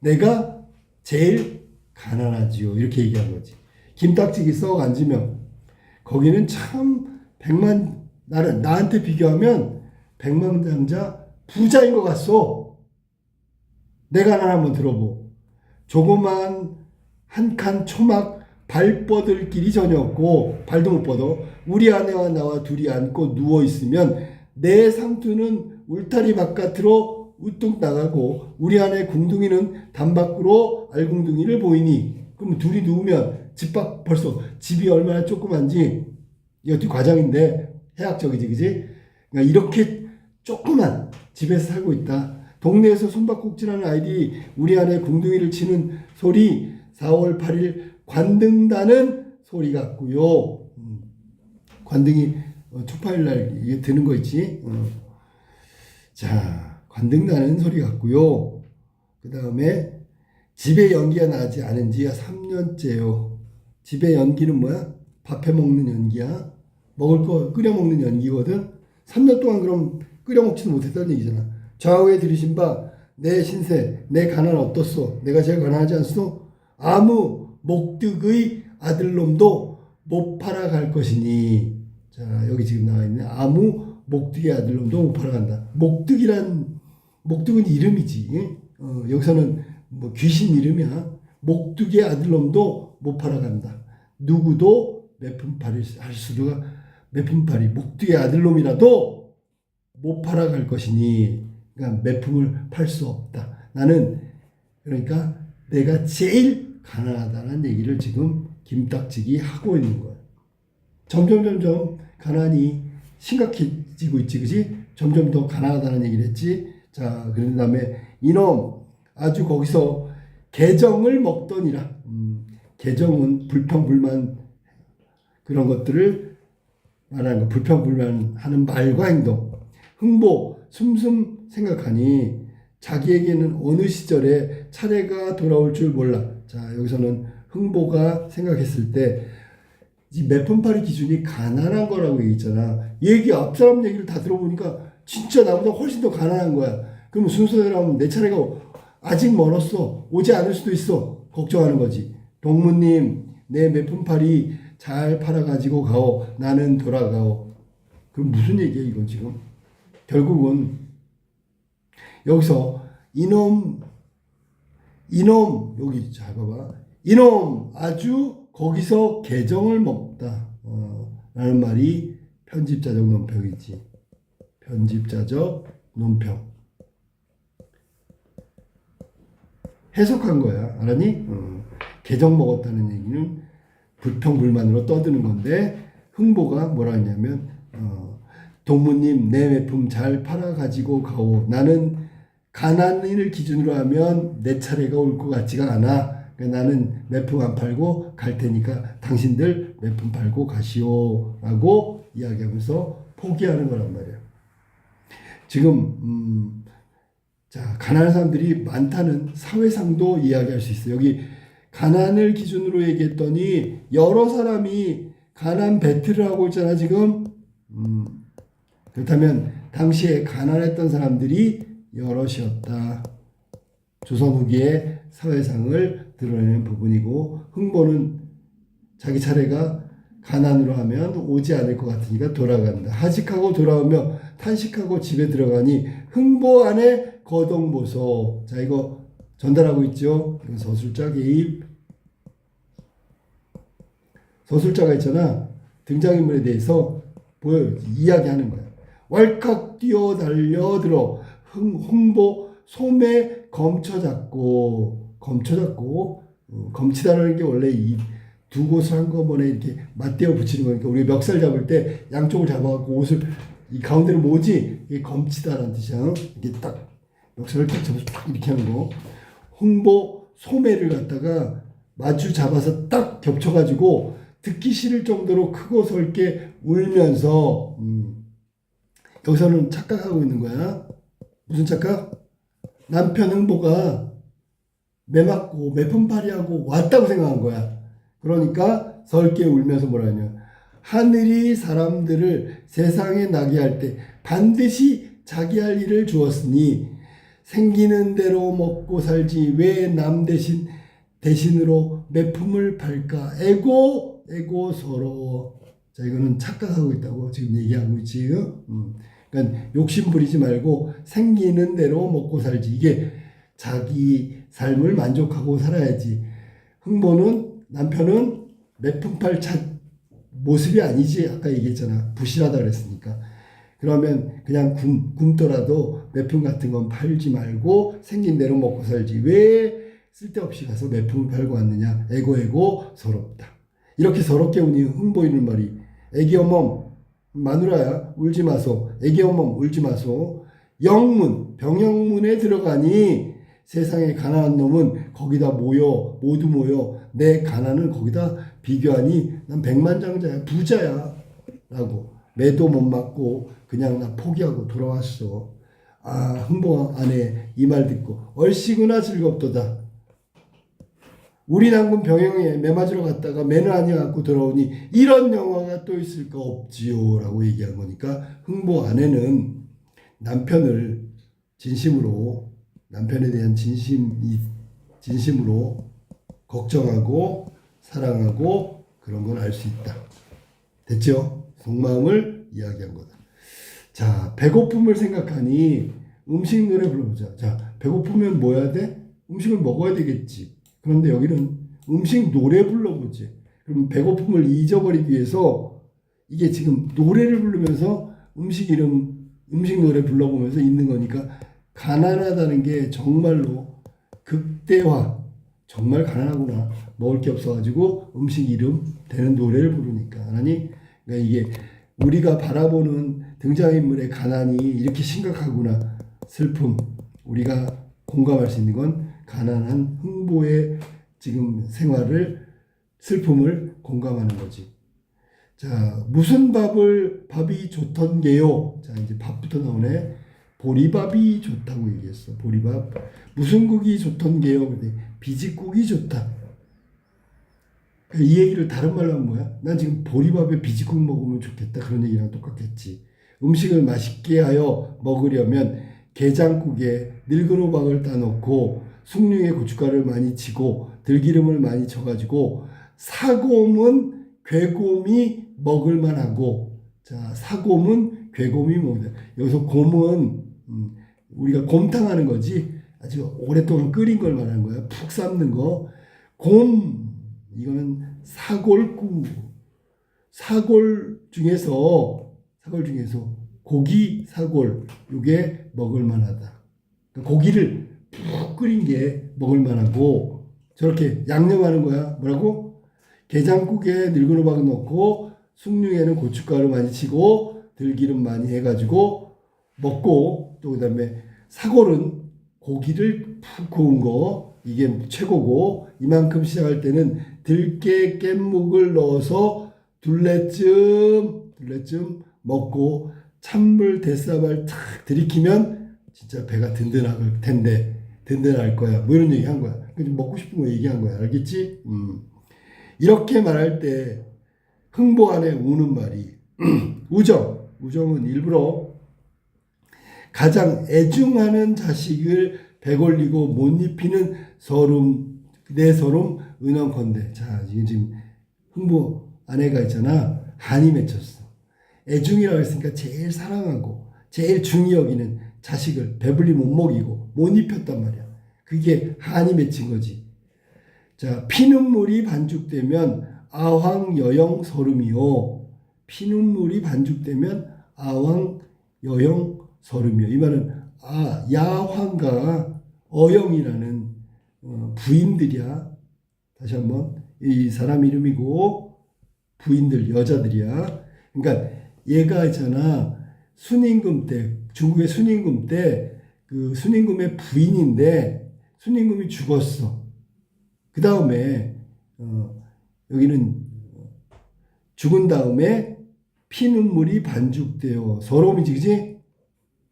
내가 제일 가난하지요. 이렇게 얘기한 거지. 김딱지기 썩 앉으면 거기는 참 나한테 비교하면 백만장자 부자인 것 같소. 내 가난 한번 들어보. 조그만 한 칸 초막 발 뻗을 길이 전혀 없고 발도 못 뻗어. 우리 아내와 나와 둘이 앉고 누워있으면 내 상투는 울타리 바깥으로 우뚝 나가고 우리 아내 궁둥이는 담 밖으로 알궁둥이를 보이니. 그럼 둘이 누우면 벌써 집이 얼마나 조그만지. 이것도 과장인데 해학적이지, 그지? 그러니까 이렇게 조그만 집에서 살고 있다. 동네에서 손바꼭질하는 아이들이 우리 아내 궁둥이를 치는 소리 4월 8일 관등다는 소리 같고요. 관등이 초파일날 이게 드는 거 있지. 자, 관등다는 소리 같고요. 그 다음에 집에 연기가 나지 않은 지가 3년째요. 집에 연기는 뭐야? 밥해 먹는 연기야. 먹을 거 끓여 먹는 연기거든. 3년 동안 그럼 끓여 먹지도 못했다는 얘기잖아. 좌우에 들으신 바 내 신세, 내 가난 어떻소? 내가 제일 가난하지 않소? 아무 목득의 아들놈도 못 팔아갈 것이니. 자, 여기 지금 나와 있네. 아무 목득의 아들놈도 못 팔아간다. 목득은 이름이지. 여기서는 뭐 귀신 이름이야. 목득의 아들놈도 못 팔아간다. 누구도 매품팔이 할 수가 매품팔이 목득의 아들놈이라도 못 팔아갈 것이니. 그러니까 매품을 팔 수 없다. 나는 그러니까 내가 제일 가난하다는 얘기를 지금 김딱지기 하고 있는 거야. 점점 가난이 심각해지고 있지, 그지? 점점 더 가난하다는 얘기를 했지. 자, 그런 다음에 이놈 아주 거기서 개정을 먹더니라. 개정은 불평불만 그런 것들을 말하는 거. 불평불만하는 말과 행동. 흥보 숨숨 생각하니 자기에게는 어느 시절에 차례가 돌아올 줄 몰라. 자, 여기서는 흥보가 생각했을 때 이 매품팔이 기준이 가난한 거라고 얘기했잖아. 앞사람 얘기를 다 들어보니까 진짜 나보다 훨씬 더 가난한 거야. 그럼 순서대로 하면 내 차례가 아직 멀었어. 오지 않을 수도 있어. 걱정하는 거지. 동무님, 내 매품팔이 잘 팔아가지고 가오. 나는 돌아가오. 그럼 무슨 얘기야 이건 지금? 결국은 여기서 이놈 여기 잘 봐봐. 이놈 아주 거기서 개정을 먹다 라는 말이 편집자적 논평이지. 편집자적 논평. 해석한 거야. 알았니? 개정 먹었다는 얘기는 불평불만으로 떠드는 건데 흥보가 뭐라 했냐면 동무님 내 매품 잘 팔아가지고 가오. 나는 가난인을 기준으로 하면 내 차례가 올 것 같지가 않아. 그러니까 나는 매품 안 팔고 갈 테니까 당신들 매품 팔고 가시오 라고 이야기하면서 포기하는 거란 말이야. 지금 자, 가난한 사람들이 많다는 사회상도 이야기할 수 있어요. 여기 가난을 기준으로 얘기했더니 여러 사람이 가난 배틀을 하고 있잖아 지금. 그렇다면 당시에 가난했던 사람들이 여럿이었다. 조선 후기의 사회상을 드러내는 부분이고 흥보는 자기 차례가 가난으로 하면 오지 않을 것 같으니까 돌아간다. 하직하고 돌아오며 탄식하고 집에 들어가니 흥보 안에 거동보소. 자, 이거 전달하고 있죠. 이건 서술자 개입. 서술자가 있잖아. 등장인물에 대해서 보여요. 이야기하는 거야. 왈칵 뛰어 달려들어 흥보 소매 검쳐잡고 검치다라는 게 원래 이 두 곳을 한꺼번에 이렇게 맞대어 붙이는 거니까 우리 멱살 잡을 때 양쪽을 잡아갖고 옷을 이 가운데는 뭐지? 이게 검치다라는 뜻이야. 이게 딱 멱살을 딱 잡아서 딱 이렇게 하는 거. 흥보 소매를 갖다가 마주 잡아서 딱 겹쳐가지고 듣기 싫을 정도로 크고 설게 울면서 여기서는 착각하고 있는 거야. 무슨 착각? 남편 흥보가 매 맞고 매품팔이하고 왔다고 생각한 거야. 그러니까 설게 울면서 뭐라 하냐. 하늘이 사람들을 세상에 나게 할 때 반드시 자기 할 일을 주었으니 생기는 대로 먹고 살지 왜 남 대신으로 매품을 팔까. 에고 서러워. 자, 이거는 착각하고 있다고 지금 얘기하고 있지. 그러니까 욕심 부리지 말고 생기는 대로 먹고 살지. 이게 자기 삶을 만족하고 살아야지. 흥보는 남편은 매품팔 모습이 아니지. 아까 얘기했잖아. 부실하다 그랬으니까. 그러면 그냥 굶더라도 매품 같은 건 팔지 말고 생긴 대로 먹고 살지. 왜 쓸데없이 가서 매품을 팔고 왔느냐. 에고 서럽다. 이렇게 서럽게 우니 흥보이는 말이 애기 어멈 마누라야 울지 마소. 애기 어멈 울지 마소. 영문 병영문에 들어가니 세상에 가난한 놈은 거기다 모두 모여 내 가난을 거기다 비교하니 난 백만장자야 부자야 라고. 매도 못 맞고 그냥 나 포기하고 돌아왔어. 아, 흥보 아내 이 말 듣고 얼씨구나 즐겁도다. 우리 남군 병영에 매 맞으러 갔다가 매는 아니갖고 돌아오니 이런 영화가 또 있을까 없지요 라고 얘기한 거니까 흥보 아내는 남편을 진심으로 남편에 대한 진심으로 걱정하고 사랑하고 그런 걸 알 수 있다. 됐죠? 속마음을 이야기한 거다. 자, 배고픔을 생각하니 음식 노래 불러보자. 자, 배고프면 뭐 해야 돼? 음식을 먹어야 되겠지. 그런데 여기는 음식 노래 불러보지. 그럼 배고픔을 잊어버리기 위해서 이게 지금 노래를 부르면서 음식 노래 불러보면서 있는 거니까 가난하다는 게 정말로 극대화. 정말 가난하구나. 먹을 게 없어가지고 음식 이름 되는 노래를 부르니까. 그러니까 이게 우리가 바라보는 등장인물의 가난이 이렇게 심각하구나. 슬픔. 우리가 공감할 수 있는 건 가난한 흥보의 지금 슬픔을 공감하는 거지. 자, 무슨 밥이 좋던게요. 자, 이제 밥부터 나오네. 보리밥이 좋다고 얘기했어. 보리밥. 무슨 국이 좋던게요. 근데 비지국이 좋다. 이 얘기를 다른 말로 하면 뭐야? 난 지금 보리밥에 비지국 먹으면 좋겠다. 그런 얘기랑 똑같겠지. 음식을 맛있게 하여 먹으려면 게장국에 늙은 호박을 따놓고 숭늉에 고춧가루를 많이 치고 들기름을 많이 쳐가지고 사곰은 괴곰이 먹을만하고. 자, 사곰은 괴곰이 먹는다. 여기서 곰은 우리가 곰탕 하는 거지. 아주 오랫동안 끓인 걸 말하는 거야. 푹 삶는 거. 곰, 이거는 사골국. 사골 중에서 고기 사골, 요게 먹을만하다. 그러니까 고기를 푹 끓인 게 먹을만하고 저렇게 양념하는 거야. 뭐라고? 게장국에 늙은 호박 넣고 숭늉에는 고춧가루 많이 치고 들기름 많이 해가지고 먹고, 또 그다음에 사골은 고기를 푹 구운 거, 이게 최고고, 이만큼 시작할 때는 들깨 깻묵을 넣어서 둘레쯤 먹고 찬물 대사발 탁 들이키면 진짜 배가 든든할 텐데, 든든할 거야. 뭐 이런 얘기 한 거야. 먹고 싶은 거 얘기한 거야. 알겠지? 이렇게 말할 때 흥보 안에 우는 말이 우정은 일부러 가장 애중하는 자식을 배걸리고 못 입히는 내 서름 은원컨대. 자, 지금 흥보 아내가 있잖아. 한이 맺혔어. 애중이라고 했으니까 제일 사랑하고 제일 중히 여기는 자식을 배불리 못 먹이고 못 입혔단 말이야. 그게 한이 맺힌 거지. 자, 피눈물이 반죽되면 아황여영 서름이요. 피눈물이 반죽되면 아황여영 서름이요. 이 말은 야황과 어영이라는 부인들이야. 다시 한번 이 사람 이름이고 부인들 여자들이야. 그러니까 얘가 있잖아. 순임금 때 중국의 순임금 때 그 순임금의 부인인데 순임금이 죽었어. 그 다음에 여기는 죽은 다음에 피눈물이 반죽되어 서러움이지, 그지?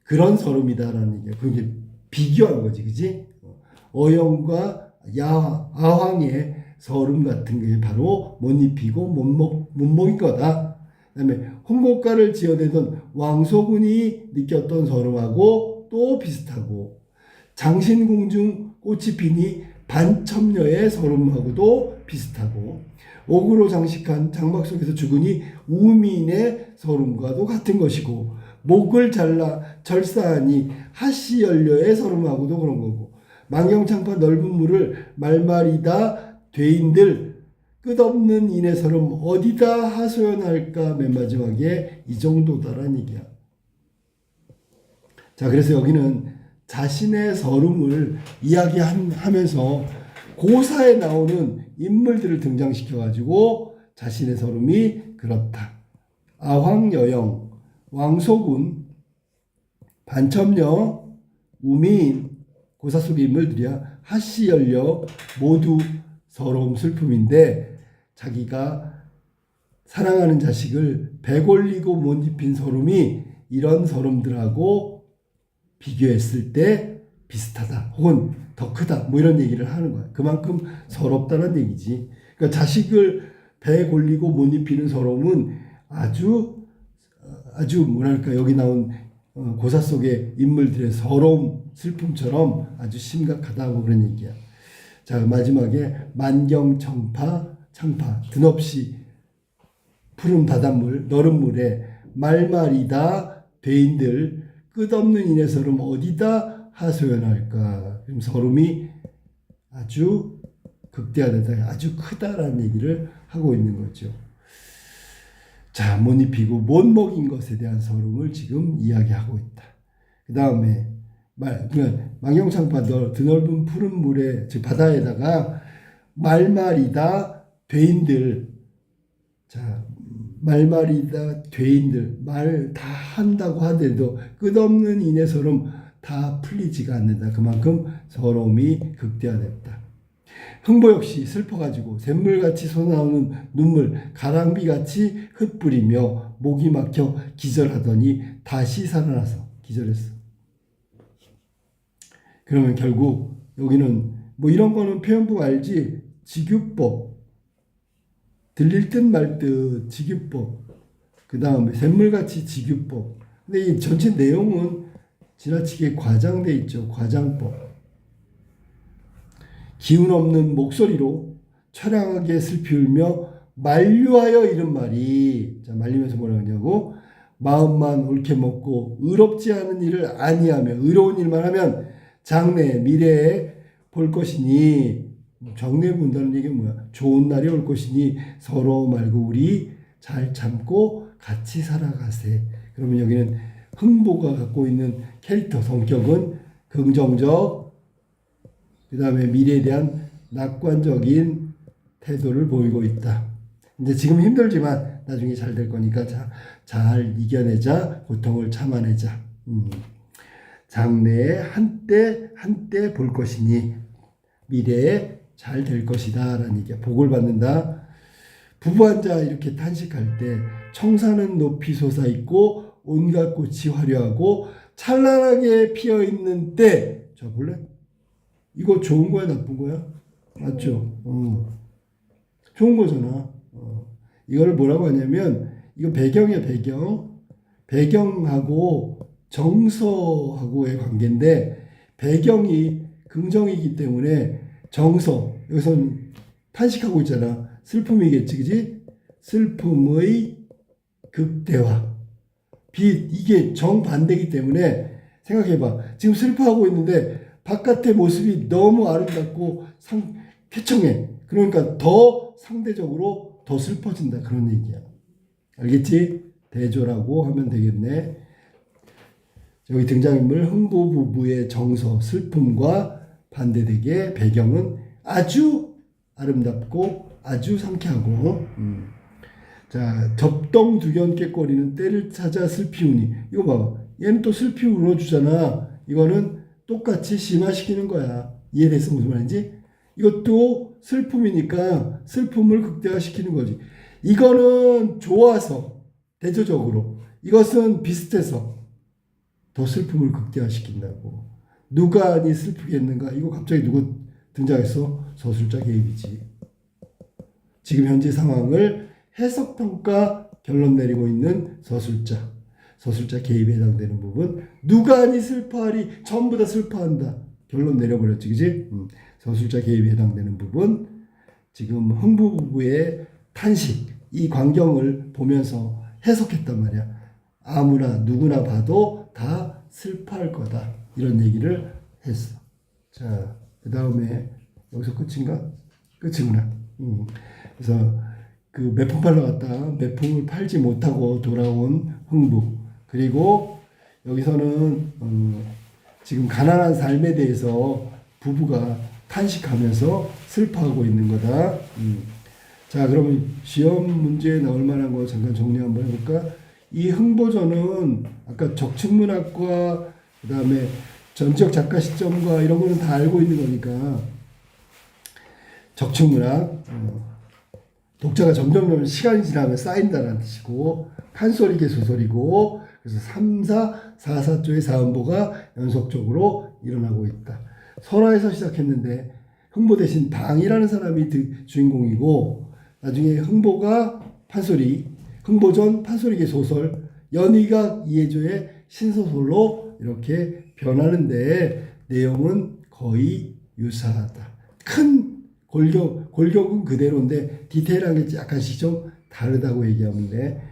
그런 서러움이다라는 얘기야. 그게 비교한 거지, 그지? 어영과 아황의 서름 같은 게 바로 못 입히고 못 먹인 거다. 그다음에 홍고가를 지어내던 왕소군이 느꼈던 서름하고 또 비슷하고, 장신궁중 꽃이 피니 반첩녀의 서름하고도 비슷하고, 옥으로 장식한 장막 속에서 죽으니 우민의 서름과도 같은 것이고, 목을 잘라 절사하니 하시연료의 서름하고도 그런 거고, 망경창파 넓은 물을 말말이다 죄인들 끝없는 인의 서름 어디다 하소연할까. 맨 마지막에 이 정도다라는 얘기야. 자, 그래서 여기는 자신의 서름을 이야기하면서 고사에 나오는 인물들을 등장시켜가지고 자신의 서름이 그렇다. 아황여영, 왕소군, 반첩녀, 우미인, 고사 속의 인물들이야. 하시연료 모두 서러움 슬픔인데, 자기가 사랑하는 자식을 배골리고 못 입힌 서름이 이런 서름들하고 비교했을 때 비슷하다 혹은 더 크다 뭐 이런 얘기를 하는 거야. 그만큼 서럽다는 얘기지. 그러니까 자식을 배골리고 못 입히는 서러움은 아주 뭐랄까, 여기 나온 고사 속의 인물들의 서러움 슬픔처럼 아주 심각하다 뭐 그런 얘기야. 자, 마지막에 만경청파 창파 드뭅이 푸른 바닷물 너른 물에 말말이다 죄인들 끝없는 인의 서름 어디다 하소연할까. 그럼 서름이 아주 극대화되다, 아주 크다라는 얘기를 하고 있는 거죠. 자, 못 입히고 못 먹인 것에 대한 서름을 지금 이야기하고 있다. 그 다음에 망경창파 드넓은 푸른 물에, 즉 바다에다가 말말이다 죄인들. 자, 말말이다 죄인들, 말 다 한다고 하더라도 끝없는 인의 서름 다 풀리지가 않는다. 그만큼 서러움이 극대화됐다. 흥보 역시 슬퍼가지고 샘물같이 솟아나오는 눈물 가랑비같이 흩뿌리며 목이 막혀 기절하더니 다시 살아나서 기절했어. 그러면 결국 여기는 뭐 이런 거는 표현법 알지? 직유법, 들릴 듯 말 듯 직유법, 그 다음에 샘물같이 직유법. 근데 이 전체 내용은 지나치게 과장돼 있죠. 과장법. 기운 없는 목소리로 처량하게 슬피 울며 만류하여 이른 말이, 자, 말리면서 뭐라 하냐고, 마음만 옳게 먹고 의롭지 않은 일을 아니하며 의로운 일만 하면 장래 미래에 볼 것이니, 장래에 본다는 얘기는 뭐야? 좋은 날이 올 것이니 서로 말고 우리 잘 참고 같이 살아가세. 그러면 여기는 흥보가 갖고 있는 캐릭터 성격은 긍정적, 그 다음에 미래에 대한 낙관적인 태도를 보이고 있다. 근데 지금 힘들지만 나중에 잘 될 거니까 잘 이겨내자, 고통을 참아내자. 장래에 한때 볼 것이니 미래에 잘 될 것이다 라는 얘기야. 복을 받는다. 부부 앉아 이렇게 탄식할 때 청사는 높이 솟아있고 온갖 꽃이 화려하고 찬란하게 피어있는 때, 자 볼래? 이거 좋은 거야 나쁜 거야? 맞죠? 좋은 거잖아. 이거를 뭐라고 하냐면, 이거 배경이야. 배경하고 정서하고의 관계인데, 배경이 긍정이기 때문에 정서, 여기서는 탄식하고 있잖아. 슬픔이겠지, 그지? 슬픔의 극대화. 이게 정반대이기 때문에 생각해봐. 지금 슬퍼하고 있는데 바깥의 모습이 너무 아름답고 쾌청해. 그러니까 더 상대적으로 더 슬퍼진다. 그런 얘기야. 알겠지? 대조라고 하면 되겠네. 여기 등장인물 흥부 부부의 정서, 슬픔과 반대되게 배경은 아주 아름답고 아주 상쾌하고 자, 접동두견 꾀꼬리는 때를 찾아 슬피우니. 이거 봐봐. 얘는 또 슬피 울어주잖아. 이거는 똑같이 심화시키는 거야. 이해됐어? 무슨 말인지? 이것도 슬픔이니까 슬픔을 극대화시키는 거지. 이거는 좋아서 대조적으로, 이것은 비슷해서 더 슬픔을 극대화시킨다고. 누가 아니 슬프겠는가? 이거 갑자기 누구 등장했어? 서술자 개입이지. 지금 현재 상황을 해석평가 결론 내리고 있는 서술자 개입에 해당되는 부분. 누가 아니 슬퍼하리, 전부 다 슬퍼한다. 결론 내려버렸지, 그지? 서술자 개입에 해당되는 부분. 지금 흥부 부부의 탄식, 이 광경을 보면서 해석했단 말이야. 아무나 누구나 봐도 다 슬퍼할 거다. 이런 얘기를 했어. 자, 그 다음에 여기서 끝인가? 끝이구나. 그래서 그 매품 팔러 갔다 매품을 팔지 못하고 돌아온 흥부. 그리고 여기서는 지금 가난한 삶에 대해서 부부가 탄식하면서 슬퍼하고 있는 거다. 자, 그러면 시험 문제에 나올 만한 거 잠깐 정리 한번 해볼까? 이 흥보전은 아까 적층문학과 그 다음에 전지적 작가 시점과 이런 거는 다 알고 있는 거니까 적층문학 독자가 점점 시간이 지나면 쌓인다는 뜻이고 판소리계 소설이고 그래서 3, 4, 4, 4조의 사음보가 연속적으로 일어나고 있다. 설화에서 시작했는데 흥보 대신 방이라는 사람이 주인공이고 나중에 흥보가 판소리, 흥보전 판소리계 소설, 연희가 이해조의 신소설로 이렇게 변하는데 내용은 거의 유사하다. 큰 골격은 그대로인데 디테일한 게 약간씩 좀 다르다고 얘기하면 돼.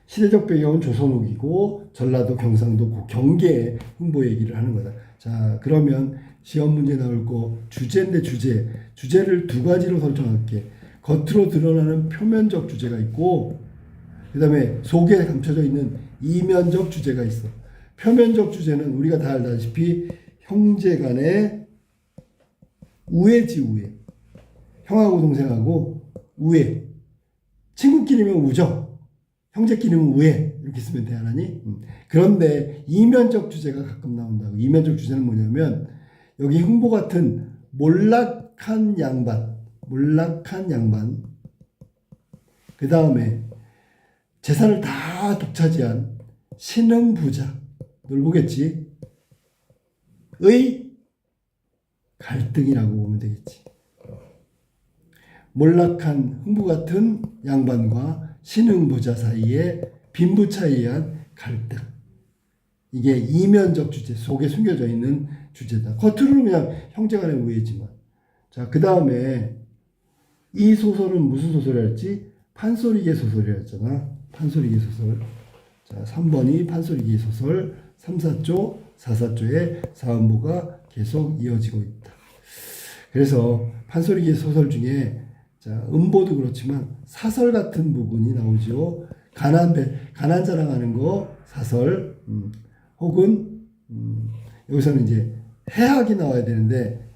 시대적 배경은 조선 후기고 전라도 경상도 경계의 흥보 얘기를 하는 거다. 자, 그러면 시험 문제 나올 거 주제인데 주제를 두 가지로 설정할게. 겉으로 드러나는 표면적 주제가 있고 그 다음에 속에 감춰져 있는 이면적 주제가 있어. 표면적 주제는 우리가 다 알다시피 형제 간의 우애지, 우애. 형하고 동생하고 우애. 친구끼리면 우정, 형제끼리면 우애. 이렇게 쓰면 돼, 하나니? 그런데 이면적 주제가 가끔 나온다고. 이면적 주제는 뭐냐면 여기 흥보 같은 몰락한 양반. 그 다음에 재산을 다 독차지한 신흥부자. 널 보겠지? 의 갈등이라고 보면 되겠지. 몰락한 흥부 같은 양반과 신흥부자 사이의 빈부차에 의한 갈등. 이게 이면적 주제 속에 숨겨져 있는 주제다. 겉으로는 그냥 형제간의 우애지만. 자, 그 다음에 이 소설은 무슨 소설이었지? 판소리계 소설이었잖아. 판소리계 소설. 자, 3번이 판소리계 소설 3, 4조, 4, 4조의 사음보가 계속 이어지고 있다. 그래서 판소리계 소설 중에 자, 음보도 그렇지만 사설 같은 부분이 나오죠. 가난 자랑하는 거 사설, 혹은 여기서는 이제 해학이 나와야 되는데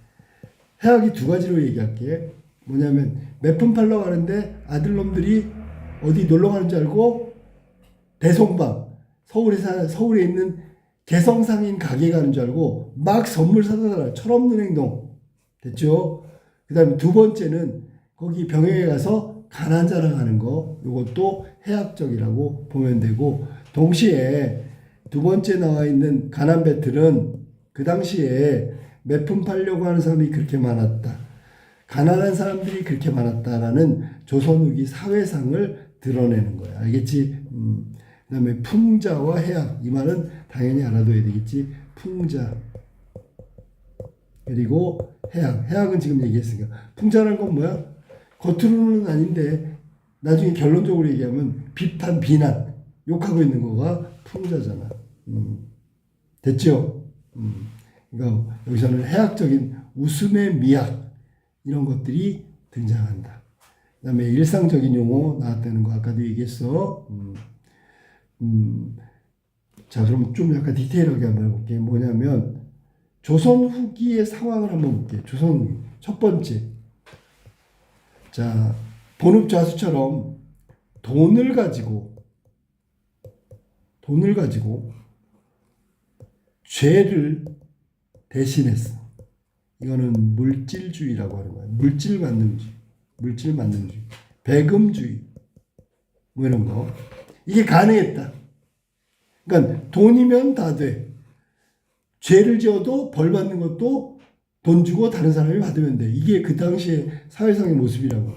해학이 두 가지로 얘기할게. 뭐냐면 매품 팔러 가는데 아들놈들이 어디 놀러 가는 줄 알고 대송방 서울에 있는 개성상인 가게 가는 줄 알고 막 선물 사다 달라. 철없는 행동. 됐죠? 그 다음에 두 번째는 거기 병영에 가서 가난 자랑하는 거. 이것도 해학적이라고 보면 되고 동시에 두 번째 나와 있는 가난 배틀은 그 당시에 매품 팔려고 하는 사람이 그렇게 많았다. 가난한 사람들이 그렇게 많았다라는 조선 후기 사회상을 드러내는 거야. 알겠지? 그 다음에 풍자와 해학. 이 말은 당연히 알아둬야 되겠지. 풍자. 그리고 해학. 해학은 지금 얘기했으니까. 풍자라는 건 뭐야? 겉으로는 아닌데 나중에 결론적으로 얘기하면 비판, 비난, 욕하고 있는 거가 풍자잖아. 됐죠? 그러니까 여기서는 해학적인 웃음의 미학 이런 것들이 등장한다. 그다음에 일상적인 용어 나왔다는 거 아까도 얘기했어. 자, 그럼 좀 약간 디테일하게 한번 해볼게. 뭐냐면 조선 후기의 상황을 한번 볼게. 조선 후기 첫 번째. 자, 본읍좌수처럼 돈을 가지고 죄를 대신했어. 이거는 물질주의라고 하는 거야. 물질 만능주의, 배금주의, 뭐 이런 거. 이게 가능했다. 그러니까 돈이면 다 돼. 죄를 지어도 벌 받는 것도 돈 주고 다른 사람이 받으면 돼. 이게 그 당시의 사회상의 모습이라고.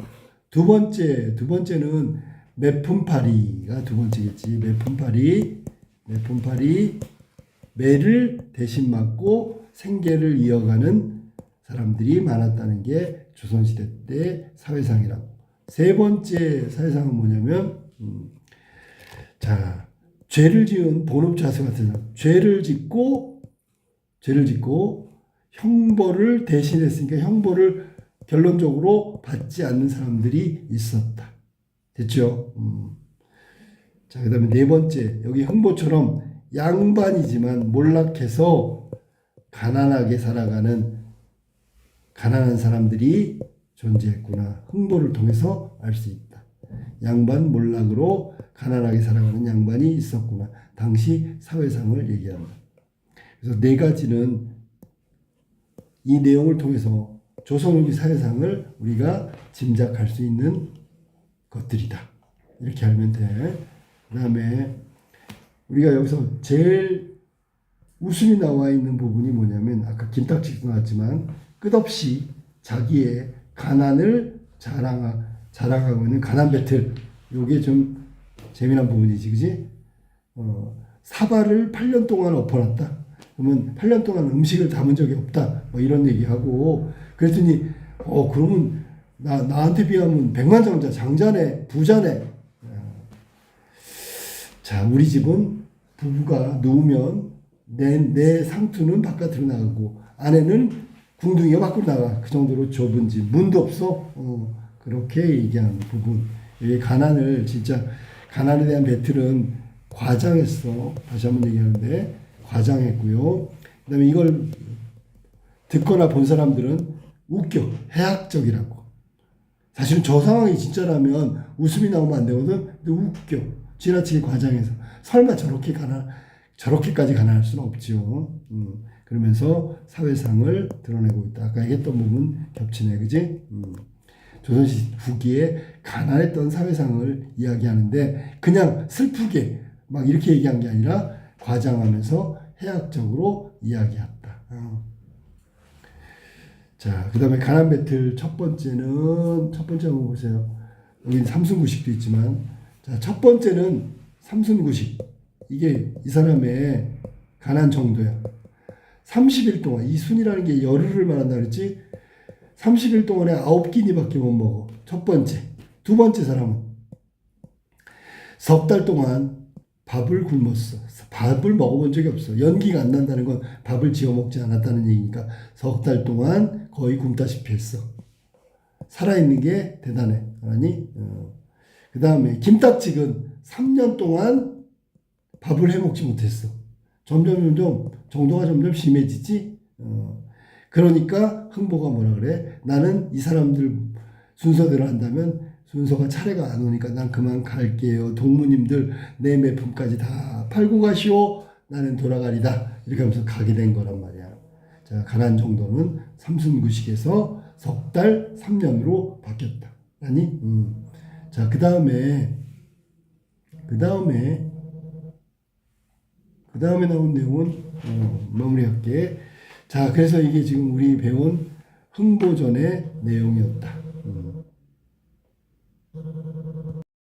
두 번째는 매품팔이가 두 번째겠지. 매품팔이, 매를 대신 맞고 생계를 이어가는 사람들이 많았다는 게 조선시대 때 사회상이라고. 세 번째 사회상은 뭐냐면, 자, 죄를 지은 본업자수 같은 사람, 죄를 짓고 형벌을 대신했으니까 형벌을 결론적으로 받지 않는 사람들이 있었다. 됐죠? 자, 그 다음에 네 번째, 여기 흥보처럼 양반이지만 몰락해서 가난하게 살아가는 가난한 사람들이 존재했구나. 흥보를 통해서 알 수 있다. 양반 몰락으로 가난하게 살아가는 양반이 있었구나. 당시 사회상을 얘기한다. 그래서 네 가지는 이 내용을 통해서 조선 후기 사회상을 우리가 짐작할 수 있는 것들이다. 이렇게 알면 돼. 그 다음에 우리가 여기서 제일 웃음이 나와 있는 부분이 뭐냐면 아까 김탁지도 나왔지만 끝없이 자기의 가난을 자랑하고 있는 가난 배틀. 요게 좀 재미난 부분이지, 그지? 사발을 8년 동안 엎어놨다. 그러면 8년 동안 음식을 담은 적이 없다. 뭐 이런 얘기하고 그랬더니 그러면 나한테 비하면 백만장자, 장자네, 부자네. 자, 우리 집은 부부가 누우면 내 상투는 바깥으로 나가고 아내는 궁둥이가 밖으로 나가. 그 정도로 좁은 집, 문도 없어. 그렇게 얘기하는 부분. 이게 진짜 가난에 대한 배틀은 과장했어. 다시 한번 얘기하는데 과장했고요. 그다음에 이걸 듣거나 본 사람들은 웃겨. 해학적이라고. 사실은 저 상황이 진짜라면 웃음이 나오면 안 되거든. 근데 웃겨. 지나치게 과장해서 설마 저렇게까지 가난할 수는 없지요. 그러면서 사회상을 드러내고 있다. 아까 얘기했던 부분 겹치네, 그지? 조선시 후기에 가난했던 사회상을 이야기하는데 그냥 슬프게 막 이렇게 얘기한 게 아니라 과장하면서 해학적으로 이야기했다. 자, 그 다음에 가난 배틀 첫 번째는 한번 보세요. 여기 삼순구식도 있지만, 자, 첫 번째는 삼순구식. 이게 이 사람의 가난 정도야. 30일 동안, 이 순이라는 게 열흘을 말한다 그랬지? 30일 동안에 9끼니밖에 못 먹어. 첫 번째. 두 번째 사람은 석 달 동안 밥을 굶었어. 밥을 먹어본 적이 없어. 연기가 안 난다는 건 밥을 지어 먹지 않았다는 얘기니까 석 달 동안 거의 굶다시피 했어. 살아있는 게 대단해. 알았니? 그 다음에 김탁직은 3년 동안 밥을 해먹지 못했어. 점점 정도가 점점 심해지지. 그러니까 흥보가 뭐라 그래? 나는 이 사람들 순서대로 한다면 순서가 차례가 안 오니까 난 그만 갈게요. 동무님들 내 매품까지 다 팔고 가시오. 나는 돌아가리다. 이렇게 하면서 가게 된 거란 말이야. 자, 가난 정도는 삼순구식에서 석 달 3년으로 바뀌었다. 아니? 자, 그 다음에 나온 내용은 마무리할게. 자, 그래서 이게 지금 우리 배운 흥보전의 내용이었다.